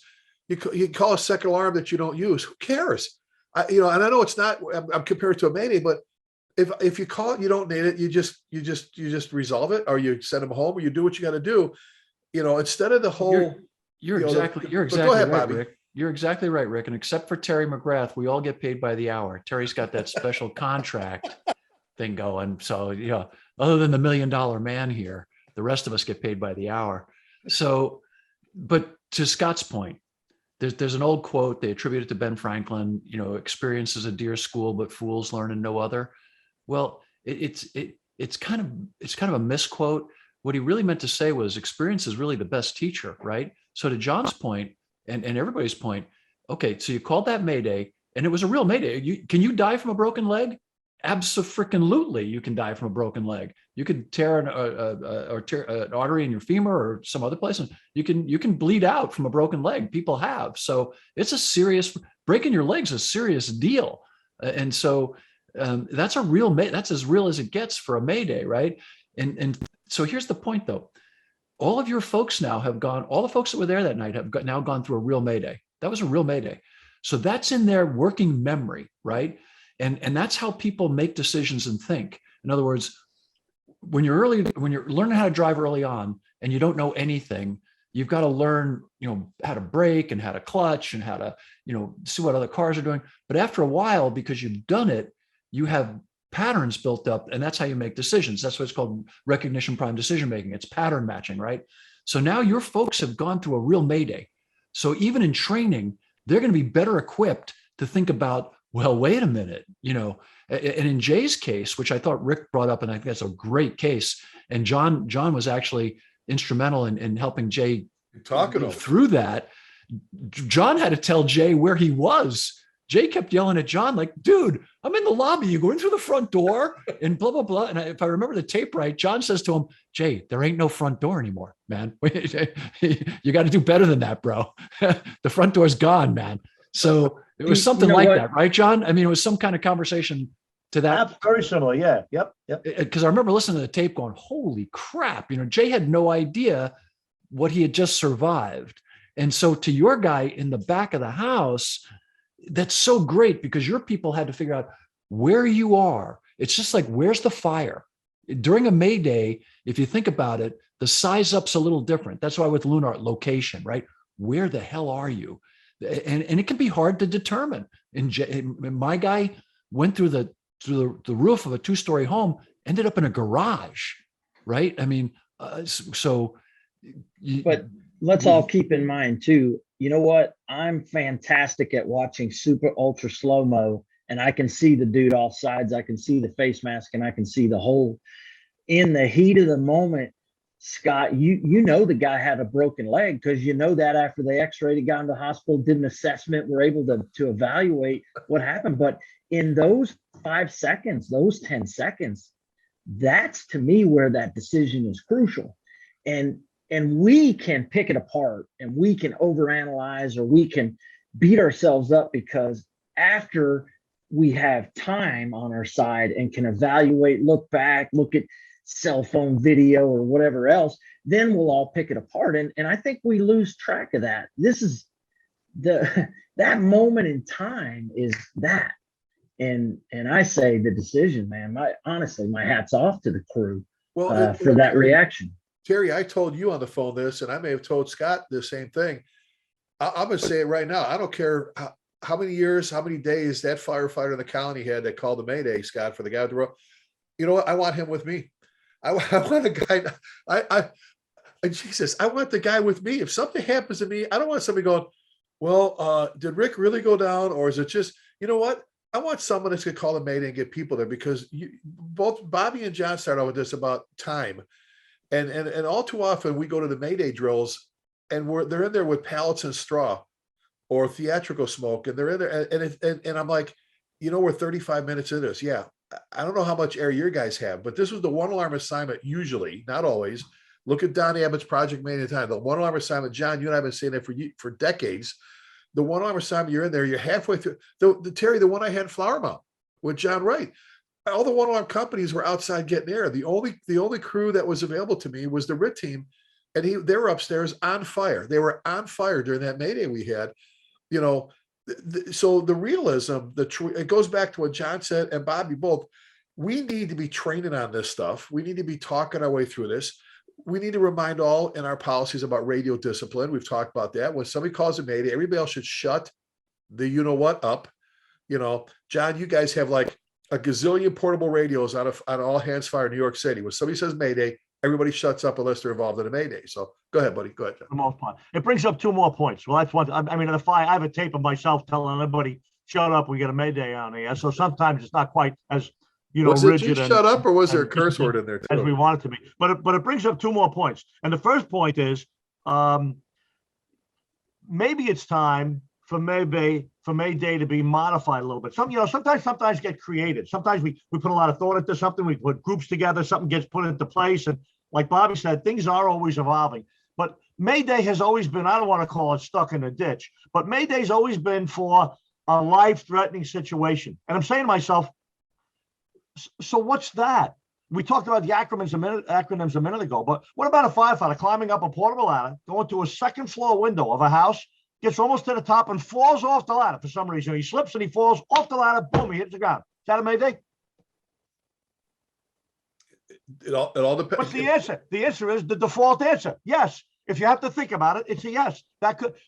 You call a second alarm that you don't use. Who cares? And I know it's not. I'm compared to a Mayday, but. If you call it, you don't need it. You just resolve it, or you send them home, or you do what you got to do. Instead of the whole. You're exactly ahead, right, Bobby. Rick. You're exactly right, Rick. And except for Terry McGrath, we all get paid by the hour. Terry's got that special contract thing going. So other than the $1 million man here, the rest of us get paid by the hour. So, but to Scott's point, there's an old quote they attribute it to Ben Franklin. Experience is a dear school, but fools learn in no other. Well, it's kind of a misquote. What he really meant to say was experience is really the best teacher, right? So to John's point and everybody's point, Okay, so you called that Mayday, and it was a real Mayday. Can you die from a broken leg? Absolutely, you can die from a broken leg. You could tear an artery in your femur or some other place, and you can bleed out from a broken leg. People have. So it's a serious, breaking your leg's a serious deal, and so that's that's as real as it gets for a Mayday, right? And so here's the point, though. All of your folks now have gone. All the folks that were there that night have now gone through a real Mayday. That was a real Mayday. So that's in their working memory, right? And that's how people make decisions and think. In other words, when you're learning how to drive early on and you don't know anything, you've got to learn, how to brake and how to clutch and how to, see what other cars are doing. But after a while, because you've done it, you have patterns built up, and that's how you make decisions. That's what it's called, recognition prime decision making. It's pattern matching, right? So now your folks have gone through a real Mayday. So even in training, they're going to be better equipped to think about, well, wait a minute, and in Jay's case, which I thought Rick brought up, and I think that's a great case. And John was actually instrumental in helping Jay talking through that. John had to tell Jay where he was. Jay kept yelling at John, like, dude, I'm in the lobby. You go in through the front door and blah, blah, blah. And if I remember the tape right, John says to him, Jay, there ain't no front door anymore, man. You got to do better than that, bro. The front door's gone, man. So it was something like that, right, John? I mean, it was some kind of conversation to that. That's very similar. Yeah. Yep. Because I remember listening to the tape going, holy crap. Jay had no idea what he had just survived. And so to your guy in the back of the house, that's so great, because your people had to figure out where you are. It's just like, where's the fire? During a Mayday, if you think about it, the size up's a little different. That's why with Lunar, location, right? Where the hell are you? And it can be hard to determine. And my guy went through the roof of a 2-story home, ended up in a garage, right? I mean, but let's all keep in mind too, you know what? I'm fantastic at watching super ultra slow-mo, and I can see the dude off sides. I can see the face mask, and I can see the hole. In the heat of the moment, Scott, you know the guy had a broken leg, because you know that after they x-rayed, he got into the hospital, did an assessment, were able to evaluate what happened. But in those 5 seconds, those 10 seconds, that's to me where that decision is crucial. And we can pick it apart, and we can overanalyze, or we can beat ourselves up, because after we have time on our side and can evaluate, look back, look at cell phone video or whatever else, then we'll all pick it apart. And I think we lose track of that. This is that moment in time is that. And I say the decision, man, honestly, my hat's off to the crew for that reaction. Terry, I told you on the phone this, and I may have told Scott the same thing. I'm going to say it right now. I don't care how many years, how many days that firefighter in the colony had that called the Mayday, Scott, for the guy with the rope. You know what? I want him with me. I want a guy. Jesus, I want the guy with me. If something happens to me, I don't want somebody going, well, did Rick really go down? Or is it just, you know what? I want someone that's going to call the Mayday and get people there, because both Bobby and John started out with this about time. And all too often we go to the Mayday drills, and they're in there with pallets and straw or theatrical smoke, and they're in there, and I'm like, we're 35 minutes into this. Yeah, I don't know how much air your guys have, but this was the one alarm assignment, usually, not always. Look at Don Abbott's Project Mayday time. The one alarm assignment, John, you and I have been saying that for decades. The one alarm assignment, you're in there, you're halfway through. Terry, the one I had in Flower Mound with John Wright. All the one alarm companies were outside getting air. The only crew that was available to me was the RIT team, and they were upstairs on fire. They were on fire during that Mayday we had. So the realism, it goes back to what John said and Bobby both. We need to be training on this stuff. We need to be talking our way through this. We need to remind all in our policies about radio discipline. We've talked about that. When somebody calls a Mayday, everybody else should shut the you-know-what up. John, you guys have like a gazillion portable radios on all hands fire in New York City. When somebody says Mayday, everybody shuts up unless they're involved in a Mayday. So go ahead, buddy. Go ahead, John. For the most part. It brings up 2 more points. Well, that's one. I mean, in the fire, I have a tape of myself telling everybody, shut up, we got a Mayday on here. So sometimes it's not quite as, was rigid. It just shut up, or was there a curse word in there too? As we want it to be. But it brings up 2 more points. And the first point is, maybe it's time for Mayday to be modified a little bit. Sometimes get creative. Sometimes we put a lot of thought into something. We put groups together. Something gets put into place, and like Bobby said, things are always evolving. But Mayday has always been, I don't want to call it stuck in a ditch, but Mayday's always been for a life-threatening situation. And I'm saying to myself, so what's that? We talked about the acronyms a minute ago, but what about a firefighter climbing up a portable ladder, going to a second floor window of a house, gets almost to the top and falls off the ladder for some reason? He slips and he falls off the ladder, boom, he hits the ground. Is that a Mayday? It all depends. What's the answer? The answer is the default answer. Yes. If you have to think about it, it's a yes.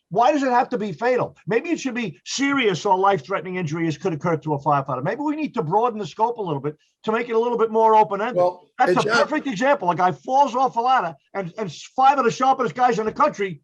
Why does it have to be fatal? Maybe it should be serious or life-threatening injuries could occur to a firefighter. Maybe we need to broaden the scope a little bit to make it a little bit more open-ended. Well, that's a perfect example. A guy falls off a ladder and 5 of the sharpest guys in the country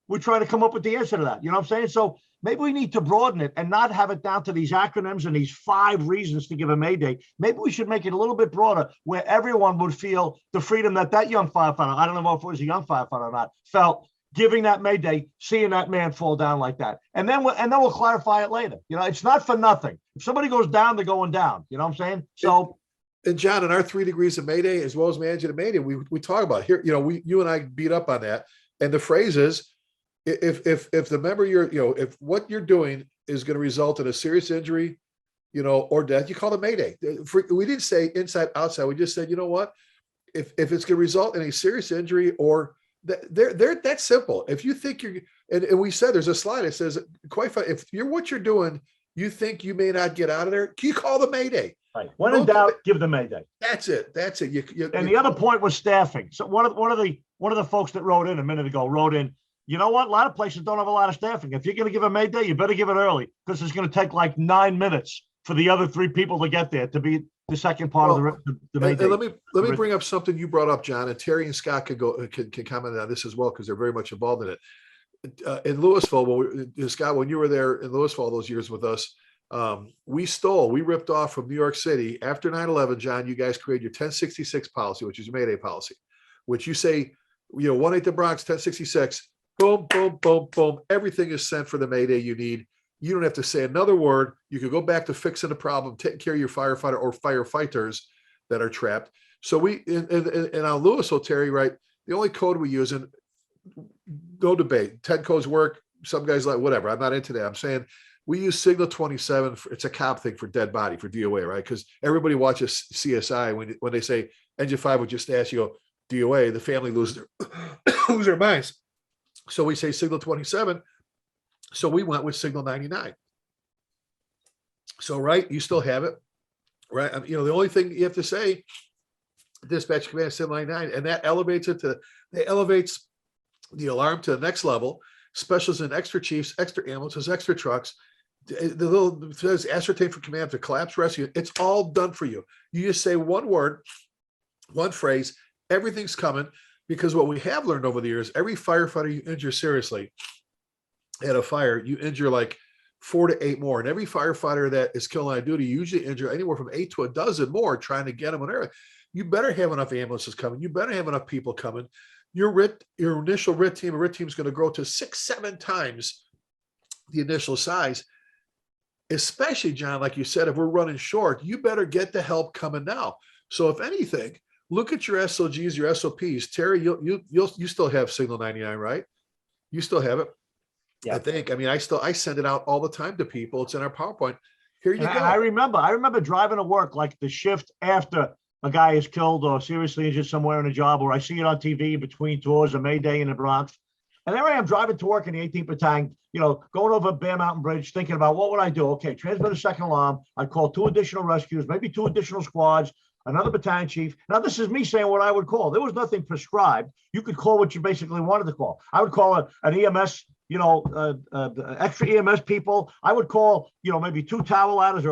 would try to come up with the answer to that. You know what I'm saying? So maybe we need to broaden it and not have it down to these acronyms and these 5 reasons to give a Mayday. Maybe we should make it a little bit broader where everyone would feel the freedom that young firefighter, I don't know if it was a young firefighter or not, felt giving that Mayday, seeing that man fall down like that. And then we'll clarify it later. You know, it's not for nothing. If somebody goes down, they're going down. You know what I'm saying? So. And John, in our 3 degrees of Mayday, as well as managing a Mayday, we talk about here, you and I beat up on that. And the phrase is, if the member if what you're doing is going to result in a serious injury, or death, you call it Mayday. We didn't say inside, outside. We just said, you know what, if it's going to result in a serious injury or that's simple. If you think and we said there's a slide that says quite fine. If what you're doing, you think you may not get out of there, you call the Mayday. Right. When in doubt, give the Mayday. That's it. And the other point was staffing. So one of the folks that wrote in a minute ago wrote in, you know what? A lot of places don't have a lot of staffing. If you're going to give a Mayday, you better give it early because it's going to take like 9 minutes for the other 3 people to get there to be the second part of the Mayday. And let me bring up something you brought up, John, and Terry and Scott can comment on this as well because they're very much involved in it. In Louisville, Scott, when you were there in Louisville those years with us, we ripped off from New York City after 9/11. John, you guys created your 1066 policy, which is your Mayday policy, which you say, 1-8 the Bronx, 1066. Boom, boom, boom, boom. Everything is sent for the Mayday you need. You don't have to say another word. You can go back to fixing the problem, taking care of your firefighter or firefighters that are trapped. So in on Louisville, Terry, right? The only code we use, and no debate, 10 codes work. Some guys like whatever. I'm not into that. I'm saying we use Signal 27. It's a cop thing for dead body for DOA, right? Because everybody watches CSI when they say Engine 5 would just ask you, go DOA, the family lose their minds. So we say Signal 27. So we went with Signal 99. So, right, you still have it, right? The only thing you have to say, dispatch command Signal 99, and that elevates the alarm to the next level. Specials and extra chiefs, extra ambulances, extra trucks. The little says ascertain for command to collapse rescue. It's all done for you. You just say one word, one phrase, everything's coming. Because what we have learned over the years, every firefighter you injure seriously at a fire, you injure like 4 to 8 more. And every firefighter that is killed on duty, you usually injure anywhere from 8 to a dozen more trying to get them on air. You better have enough ambulances coming. You better have enough people coming. Your initial RIT team is going to grow to 6-7 times the initial size. Especially, John, like you said, if we're running short, you better get the help coming now. So if anything, look at your SOGs, your SOPs. Terry, you still have Signal 99, right? You still have it. Yeah. I think. I send it out all the time to people. It's in our PowerPoint. Here you go. I remember driving to work like the shift after a guy is killed or seriously injured somewhere in a job, or I see it on TV between tours, a Mayday in the Bronx. And there I am driving to work in the 18th Battalion, going over Bear Mountain Bridge, thinking about what would I do? Okay, transmit a second alarm. I'd call 2 additional rescues, maybe 2 additional squads, another battalion chief. Now, this is me saying what I would call. There was nothing prescribed. You could call what you basically wanted to call. I would call an EMS, extra EMS people. I would call, maybe 2 tower ladders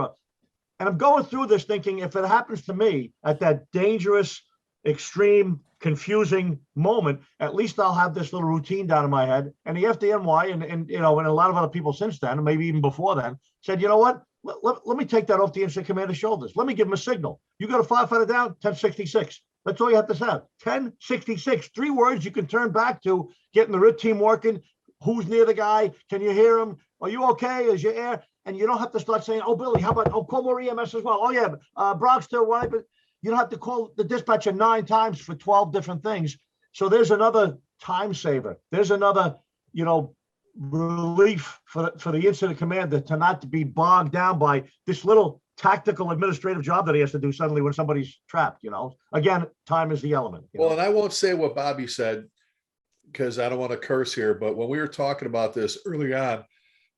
and I'm going through this thinking if it happens to me at that dangerous, extreme, confusing moment, at least I'll have this little routine down in my head. And the FDNY and a lot of other people since then, and maybe even before then, said, you know what? Let me take that off the incident commander's shoulders. Let me give him a signal. You got a firefighter down, 1066. That's all you have to say. 1066, 3 words you can turn back to getting the RIT team working. Who's near the guy? Can you hear him? Are you okay? Is your air? And you don't have to start saying, oh, Billy, how about, call more EMS as well. Oh, yeah, Bronx to why? But you don't have to call the dispatcher 9 times for 12 different things. So there's another time saver. There's another, relief for the incident commander to not be bogged down by this little tactical administrative job that he has to do suddenly when somebody's trapped. Again, time is the element. Well, and I won't say what Bobby said because I don't want to curse here, but when we were talking about this early on,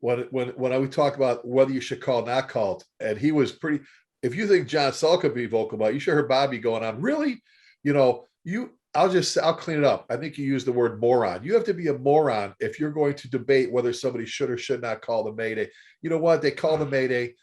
when we talked about whether you should call, not called, and he was pretty. If you think John Salka be vocal about it, you should hear Bobby going on. Really, I'll clean it up. I think you used the word moron. You have to be a moron if you're going to debate whether somebody should or should not call the Mayday. You know what? They call the Mayday.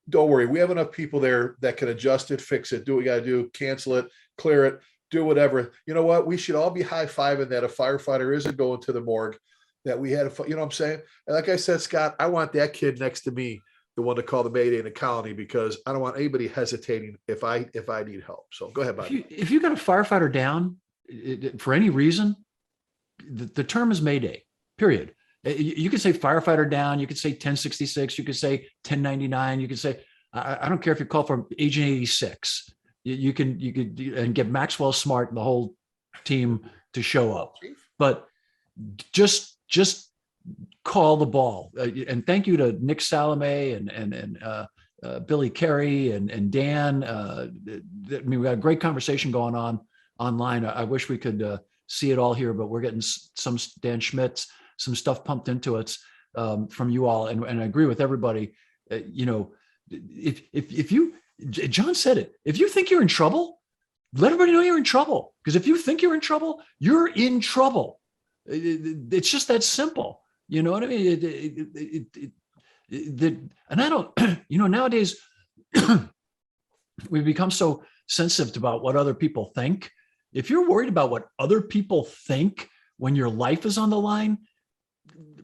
Don't worry. We have enough people there that can adjust it, fix it, do what you got to do, cancel it, clear it, do whatever. You know what? We should all be high-fiving that a firefighter isn't going to the morgue, that we had you know what I'm saying? And like I said, Scott, I want that kid next to me, the one to call the Mayday in the colony, because I don't want anybody hesitating if I need help. So go ahead, Bobby. If you got a firefighter down for any reason, the term is Mayday, period. You could say firefighter down, you could say 1066, you could say 1099, you could say, I don't care if you call from Agent 86. You could and get Maxwell Smart and the whole team to show up. But just call the ball. And thank you to Nick Salome and Billy Carey and Dan. We got a great conversation going on online. I wish we could see it all here, but we're getting some Dan Schmitz, some stuff pumped into it from you all. And I agree with everybody. If you, John said it, if you think you're in trouble, let everybody know you're in trouble. Because if you think you're in trouble, you're in trouble. It's just that simple. You know what I mean? And I don't, nowadays we've become so sensitive about what other people think. If you're worried about what other people think when your life is on the line,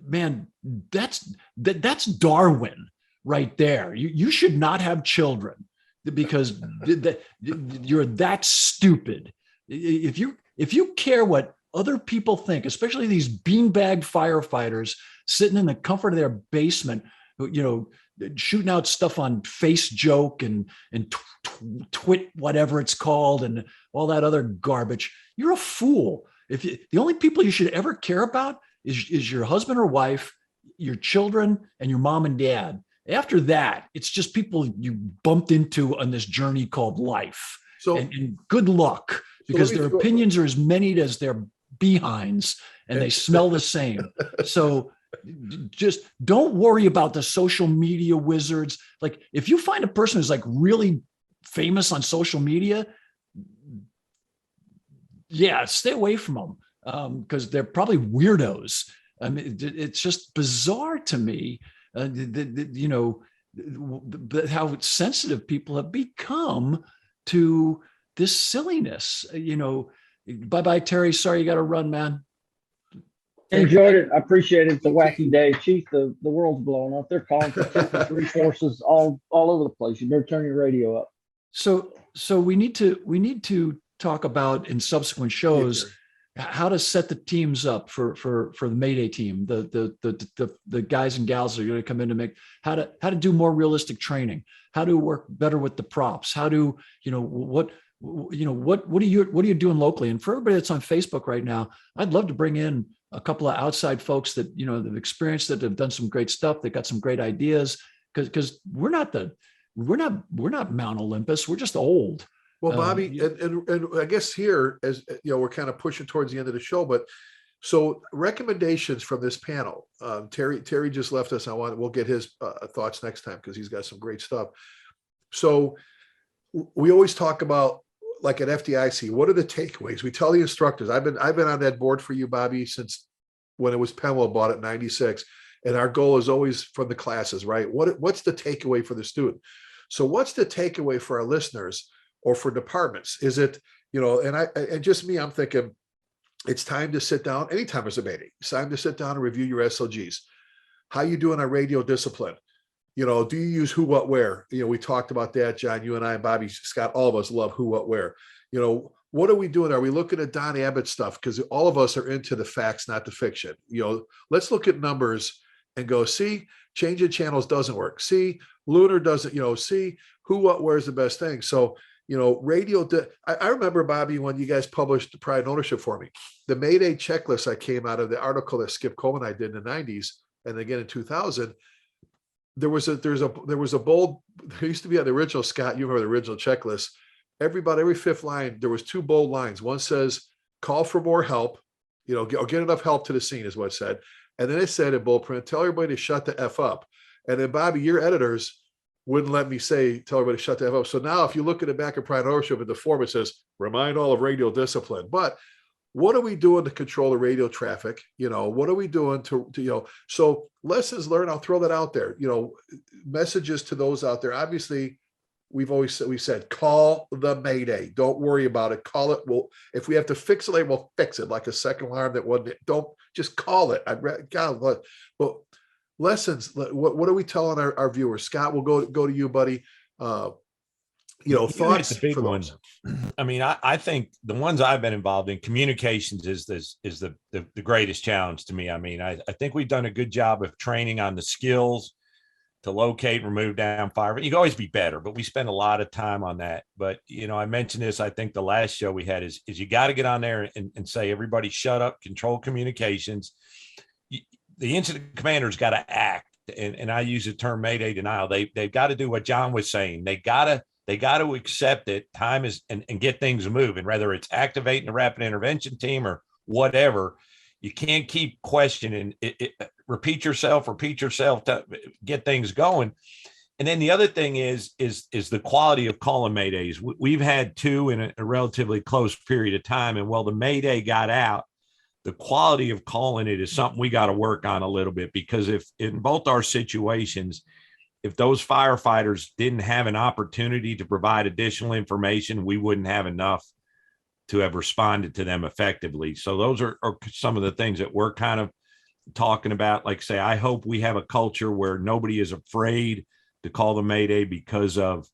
man, that's Darwin right there. You should not have children because you're that stupid. If you care what other people think, especially these beanbag firefighters sitting in the comfort of their basement, shooting out stuff on Face Joke and Twit, whatever it's called, and all that other garbage. You're a fool. The only people you should ever care about is your husband or wife, your children, and your mom and dad. After that, it's just people you bumped into on this journey called life. So, and good luck, because their opinions are as many as their behinds, and they smell the same. So just don't worry about the social media wizards. Like, if you find a person who's like really famous on social media, stay away from them, because they're probably weirdos. I mean, it's just bizarre to me, how sensitive people have become to this silliness. Bye-bye, Terry. Sorry, you got to run, man. Enjoyed it. I appreciate it. It's a wacky day. Chief, the world's blowing up. They're calling for 3 forces all over the place. You better turn your radio up. So we need to talk about in subsequent shows how to set the teams up for the Mayday team, the guys and gals that are going to come in to make how to do more realistic training, how to work better with the props, how to what are you doing locally. And for everybody that's on Facebook right now, I'd love to bring in a couple of outside folks that have experienced, that have done some great stuff, that got some great ideas, because we're not Mount Olympus, we're just old. Well, Bobby, and I guess here, as we're kind of pushing towards the end of the show, but so recommendations from this panel. Terry just left us. We'll get his thoughts next time, because he's got some great stuff. So we always talk about, like at FDIC, what are the takeaways? We tell the instructors. I've been on that board for you, Bobby, since when it was Penwell bought it in '96, and our goal is always from the classes, right? What's the takeaway for the student? So what's the takeaway for our listeners or for departments? Is it, and just me, I'm thinking it's time to sit down. Anytime there's a Mayday, it's time to sit down and review your SLGs. How you doing on radio discipline? Do you use who, what, where? We talked about that, John, you and I, and Bobby, Scott, all of us love who, what, where. What are we doing? Are we looking at Don Abbott stuff? Because all of us are into the facts, not the fiction. Let's look at numbers and go, see, changing channels doesn't work. See, lunar doesn't, see who, what, where's the best thing. So, radio, I remember, Bobby, when you guys published the Pride and Ownership for me, the Mayday Checklist that came out of the article that Skip Coleman and I did in the 90s, and again in 2000, there was a bold, there used to be on the original, Scott, you remember the original checklist, every fifth line, there was two bold lines. One says, call for more help, or get enough help to the scene is what it said. And then it said in bold print, tell everybody to shut the F up. And then, Bobby, your editors wouldn't let me tell everybody to shut the F up. So now if you look at the back of Pride and Ownership, at the form, it says, remind all of radio discipline. But what are we doing to control the radio traffic? What are we doing to so lessons learned, I'll throw that out there, messages to those out there. Obviously, we said, call the Mayday. Don't worry about it. Call it. Well, if we have to fix it, we'll fix it, like a second alarm that wasn't, don't just call it. But lessons, what are we telling our viewers? Scott, we'll go to you, buddy. Thoughts, the big ones. I mean, I think the ones I've been involved in, communications is the greatest challenge to me. I mean, I think we've done a good job of training on the skills to locate, remove down fire. You can always be better, but we spend a lot of time on that. But, I mentioned this, I think the last show we had is you got to get on there and say, everybody shut up, control communications. The incident commander's got to act. And I use the term Mayday denial. They've got to do what John was saying. They got to accept it. Time is and get things moving, whether it's activating the rapid intervention team or whatever. You can't keep questioning it. Repeat yourself to get things going. And then the other thing is the quality of calling Maydays. We've had two in a relatively close period of time. And while the Mayday got out, the quality of calling it is something we got to work on a little bit, because if in both our situations, if those firefighters didn't have an opportunity to provide additional information, we wouldn't have enough to have responded to them effectively. So those are some of the things that we're kind of talking about. Like say, I hope we have a culture where nobody is afraid to call the Mayday because of,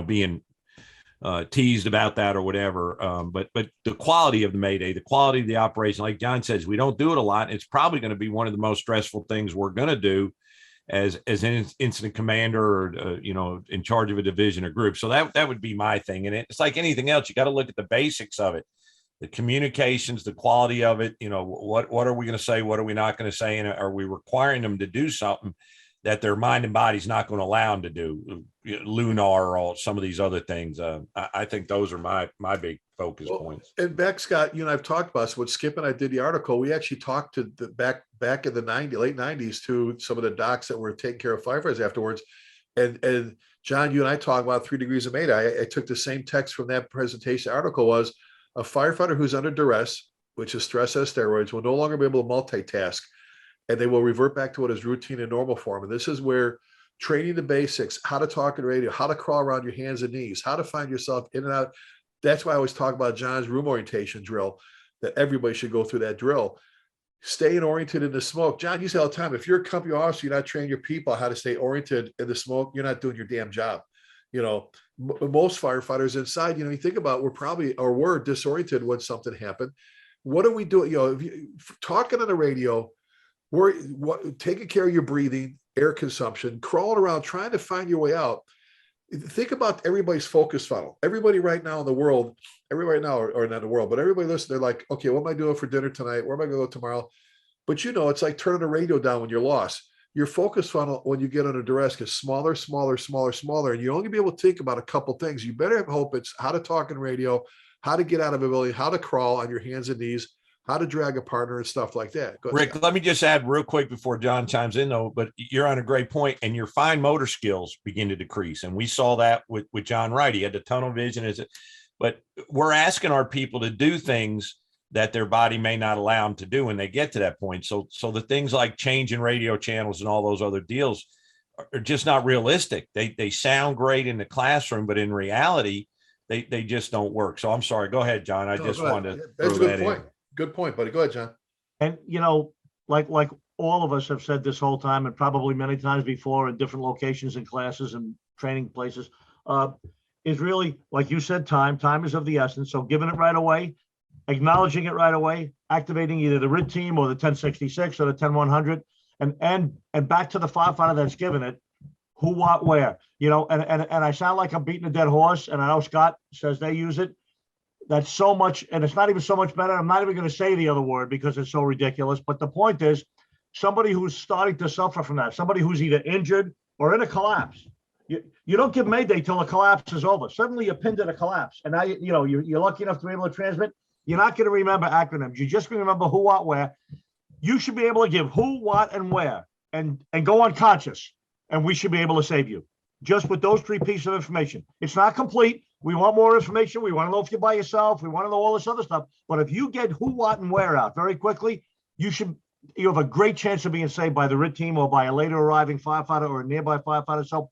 being teased about that or whatever. But the quality of the Mayday, the quality of the operation, like John says, we don't do it a lot. It's probably going to be one of the most stressful things we're going to do as an incident commander or, in charge of a division or group. So that would be my thing. And it's like anything else, you got to look at the basics of it, the communications, the quality of it. What are we going to say? What are we not going to say? And are we requiring them to do something that their mind and body's not going to allow them to do? Lunar or all some of these other things. I think those are my big focus points. And back, Scott, I've talked about this. When Skip and I did the article, we actually talked to the back in the late 90s to some of the docs that were taking care of firefighters afterwards. And John, you and I talked about 3 degrees of Mayday. I took the same text from that presentation article was a firefighter who's under duress, which is stress as steroids, will no longer be able to multitask, and they will revert back to what is routine and normal form. And this is where training the basics, how to talk in radio, how to crawl around your hands and knees, how to find yourself in and out. That's why I always talk about John's room orientation drill, that everybody should go through that drill. Staying oriented in the smoke. John, you say all the time, if you're a company officer, you're not training your people how to stay oriented in the smoke, you're not doing your damn job. Most firefighters inside, you think about, we're disoriented when something happened. What are we doing? If you talking on the radio, taking care of your breathing, air consumption, crawling around, trying to find your way out. Think about everybody's focus funnel. Everybody right now in the world, everybody now, or not the world, but everybody listening, they're like, okay, what am I doing for dinner tonight? Where am I going to go tomorrow? But it's like turning the radio down when you're lost. Your focus funnel, when you get under duress, is smaller, and you only be able to think about a couple things. You better hope it's how to talk in radio, how to get out of a building, how to crawl on your hands and knees, how to drag a partner and stuff like that. Go ahead, Rick, Scott. let me just add real quick before John chimes in, though, but you're on a great point, and your fine motor skills begin to decrease. And we saw that with John Wright. He had the tunnel vision. But we're asking our people to do things that their body may not allow them to do when they get to that point. So the things like changing radio channels and all those other deals are just not realistic. They sound great in the classroom, but in reality, they just don't work. So I'm sorry. Go ahead, John. I just wanted to That's a throw good that point. in. Good point, buddy. Go ahead, John. And, like all of us have said this whole time, and probably many times before in different locations and classes and training places, is really, like you said, time is of the essence. So giving it right away, acknowledging it right away, activating either the RIT team or the 1066 or the 10100, and back to the firefighter that's given it, who, what, where, and I sound like I'm beating a dead horse, and I know Scott says they use it. That's so much, and it's not even so much better. I'm not even going to say the other word because it's so ridiculous. But the point is, somebody who's starting to suffer from that, somebody who's either injured or in a collapse, you don't give Mayday till the collapse is over. Suddenly you're pinned in a collapse, and now you're lucky enough to be able to transmit. You're not going to remember acronyms. You just remember who, what, where. You should be able to give who, what, and where, and go unconscious, and we should be able to save you just with those 3 pieces of information. It's not complete. We want more information. We want to know if you're by yourself. We want to know all this other stuff. But if you get who, what, and where out very quickly, you have a great chance of being saved by the RIT team or by a later arriving firefighter or a nearby firefighter. So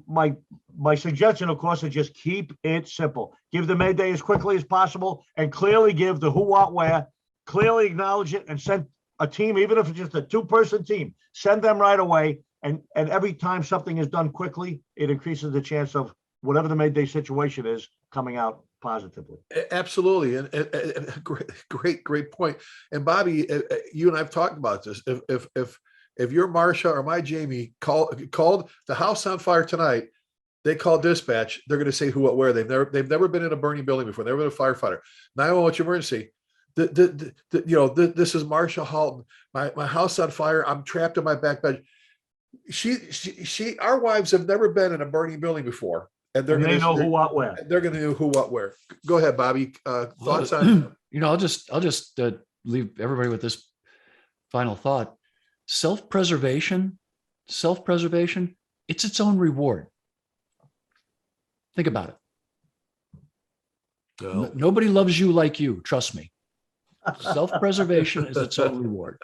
my suggestion, of course, is just keep it simple. Give the Mayday as quickly as possible and clearly give the who, what, where, clearly acknowledge it, and send a team, even if it's just a 2-person team, send them right away. And every time something is done quickly, it increases the chance of whatever the Mayday situation is coming out positively. Absolutely. And great point. And Bobby, you and I've talked about this. If your Marsha or my Jamie called the house on fire tonight, they call dispatch, they're going to say who, what, where. They've never been in a burning building before. They've never been a firefighter. 911 emergency. This is Marsha Halton. My house on fire. I'm trapped in my back bed. Our wives have never been in a burning building before, and they know who, what, where. They're going to know who, what, where. Go ahead, Bobby. Thoughts on? I'll just leave everybody with this final thought. Self-preservation. It's its own reward. Think about it. No. Nobody loves you like you. Trust me. Self-preservation is its own reward.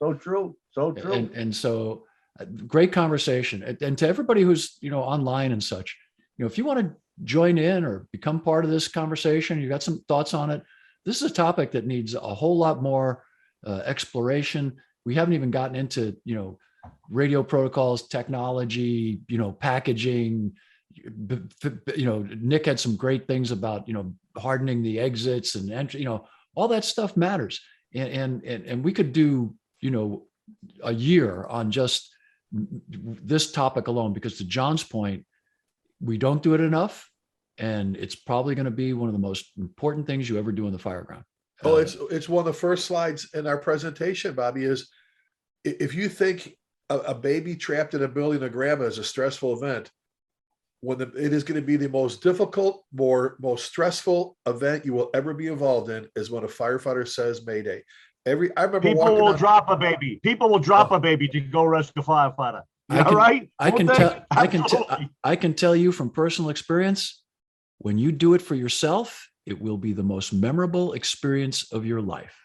So true. And so great conversation. And to everybody who's, online and such, if you want to join in or become part of this conversation, you got some thoughts on it. This is a topic that needs a whole lot more exploration. We haven't even gotten into, radio protocols, technology, packaging. Nick had some great things about, hardening the exits and entry, all that stuff matters. And we could do, a year on just this topic alone, because to John's point, we don't do it enough. And it's probably going to be one of the most important things you ever do in the fireground. Oh, it's one of the first slides in our presentation, Bobby, is if you think a baby trapped in a building of grandma is a stressful event, it is going to be the most difficult, most stressful event you will ever be involved in is when a firefighter says Mayday. I remember people will drop a baby. People will drop a baby to go rescue a firefighter. I can tell you from personal experience, when you do it for yourself, it will be the most memorable experience of your life.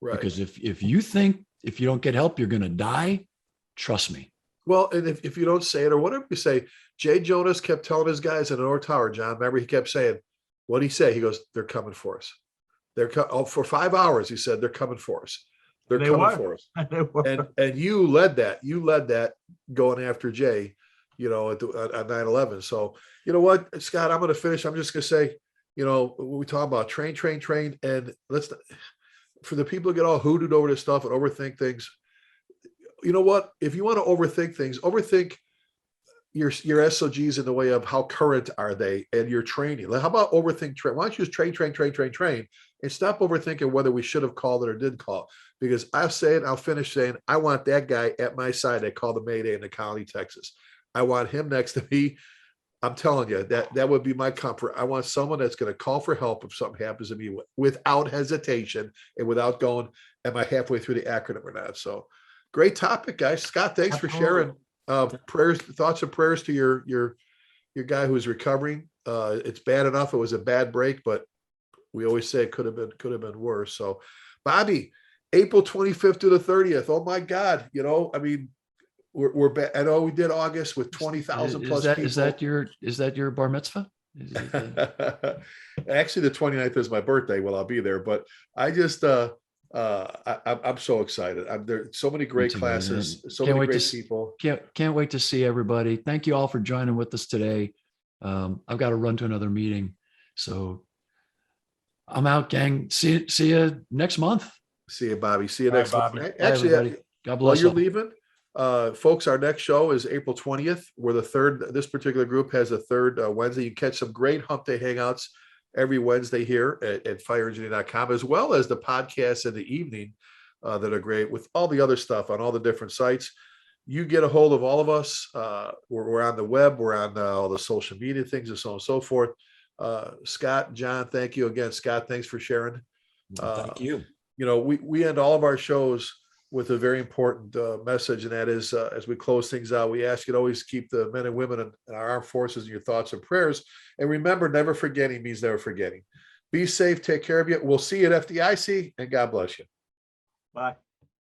Right. Because if you think if you don't get help, you're going to die, trust me. Well, and if you don't say it or whatever you say, Jay Jonas kept telling his guys in the North Tower, John, remember he kept saying, what'd he say? He goes, they're coming for us. For 5 hours, he said, they're coming for us. They're coming for us. And you led that going after Jay, at 9/11. So, you know what, Scott, I'm going to finish. I'm just going to say, we talk about train. And for the people who get all hoodooed over this stuff and overthink things, you know what? If you want to overthink things, overthink your SOGs in the way of how current are they and your training. How about overthink train? Why don't you just train and stop overthinking whether we should have called it or did call? Because I'll finish saying, I want that guy at my side that called the Mayday in the county, Texas. I want him next to me. I'm telling you, that would be my comfort. I want someone that's going to call for help if something happens to me without hesitation and without going, am I halfway through the acronym or not? So great topic, guys. Scott, thanks for sharing thoughts and prayers to your guy who's recovering. It's bad enough. It was a bad break, but we always say it could have been worse. So Bobby, April 25th to the 30th. Oh my God. We're back. I know we did August with 20,000 plus people. Is that your bar mitzvah? Actually, the 29th is my birthday. Well, I'll be there, but I just, I'm so excited. There so many great classes, so many great people. Can't wait to see everybody. Thank you all for joining with us today. I've got to run to another meeting, so I'm out, gang. See you next month. See you, Bobby. See you next month. Actually, God While bless you're all. leaving, folks, our next show is April 20th. We're the third. This particular group has a third Wednesday. You can catch some great Hump Day hangouts every Wednesday here at fireengineering.com, as well as the podcasts in the evening that are great with all the other stuff on all the different sites. You get a hold of all of us. We're on the web. We're on all the social media things and so on and so forth. Scott, John, thank you again. Scott, thanks for sharing. Thank you. You know, we end all of our shows with a very important message, and that is, as we close things out, we ask you to always keep the men and women in our armed forces in your thoughts and prayers. And remember, never forgetting means never forgetting. Be safe. Take care of you. We'll see you at FDIC, and God bless you. Bye.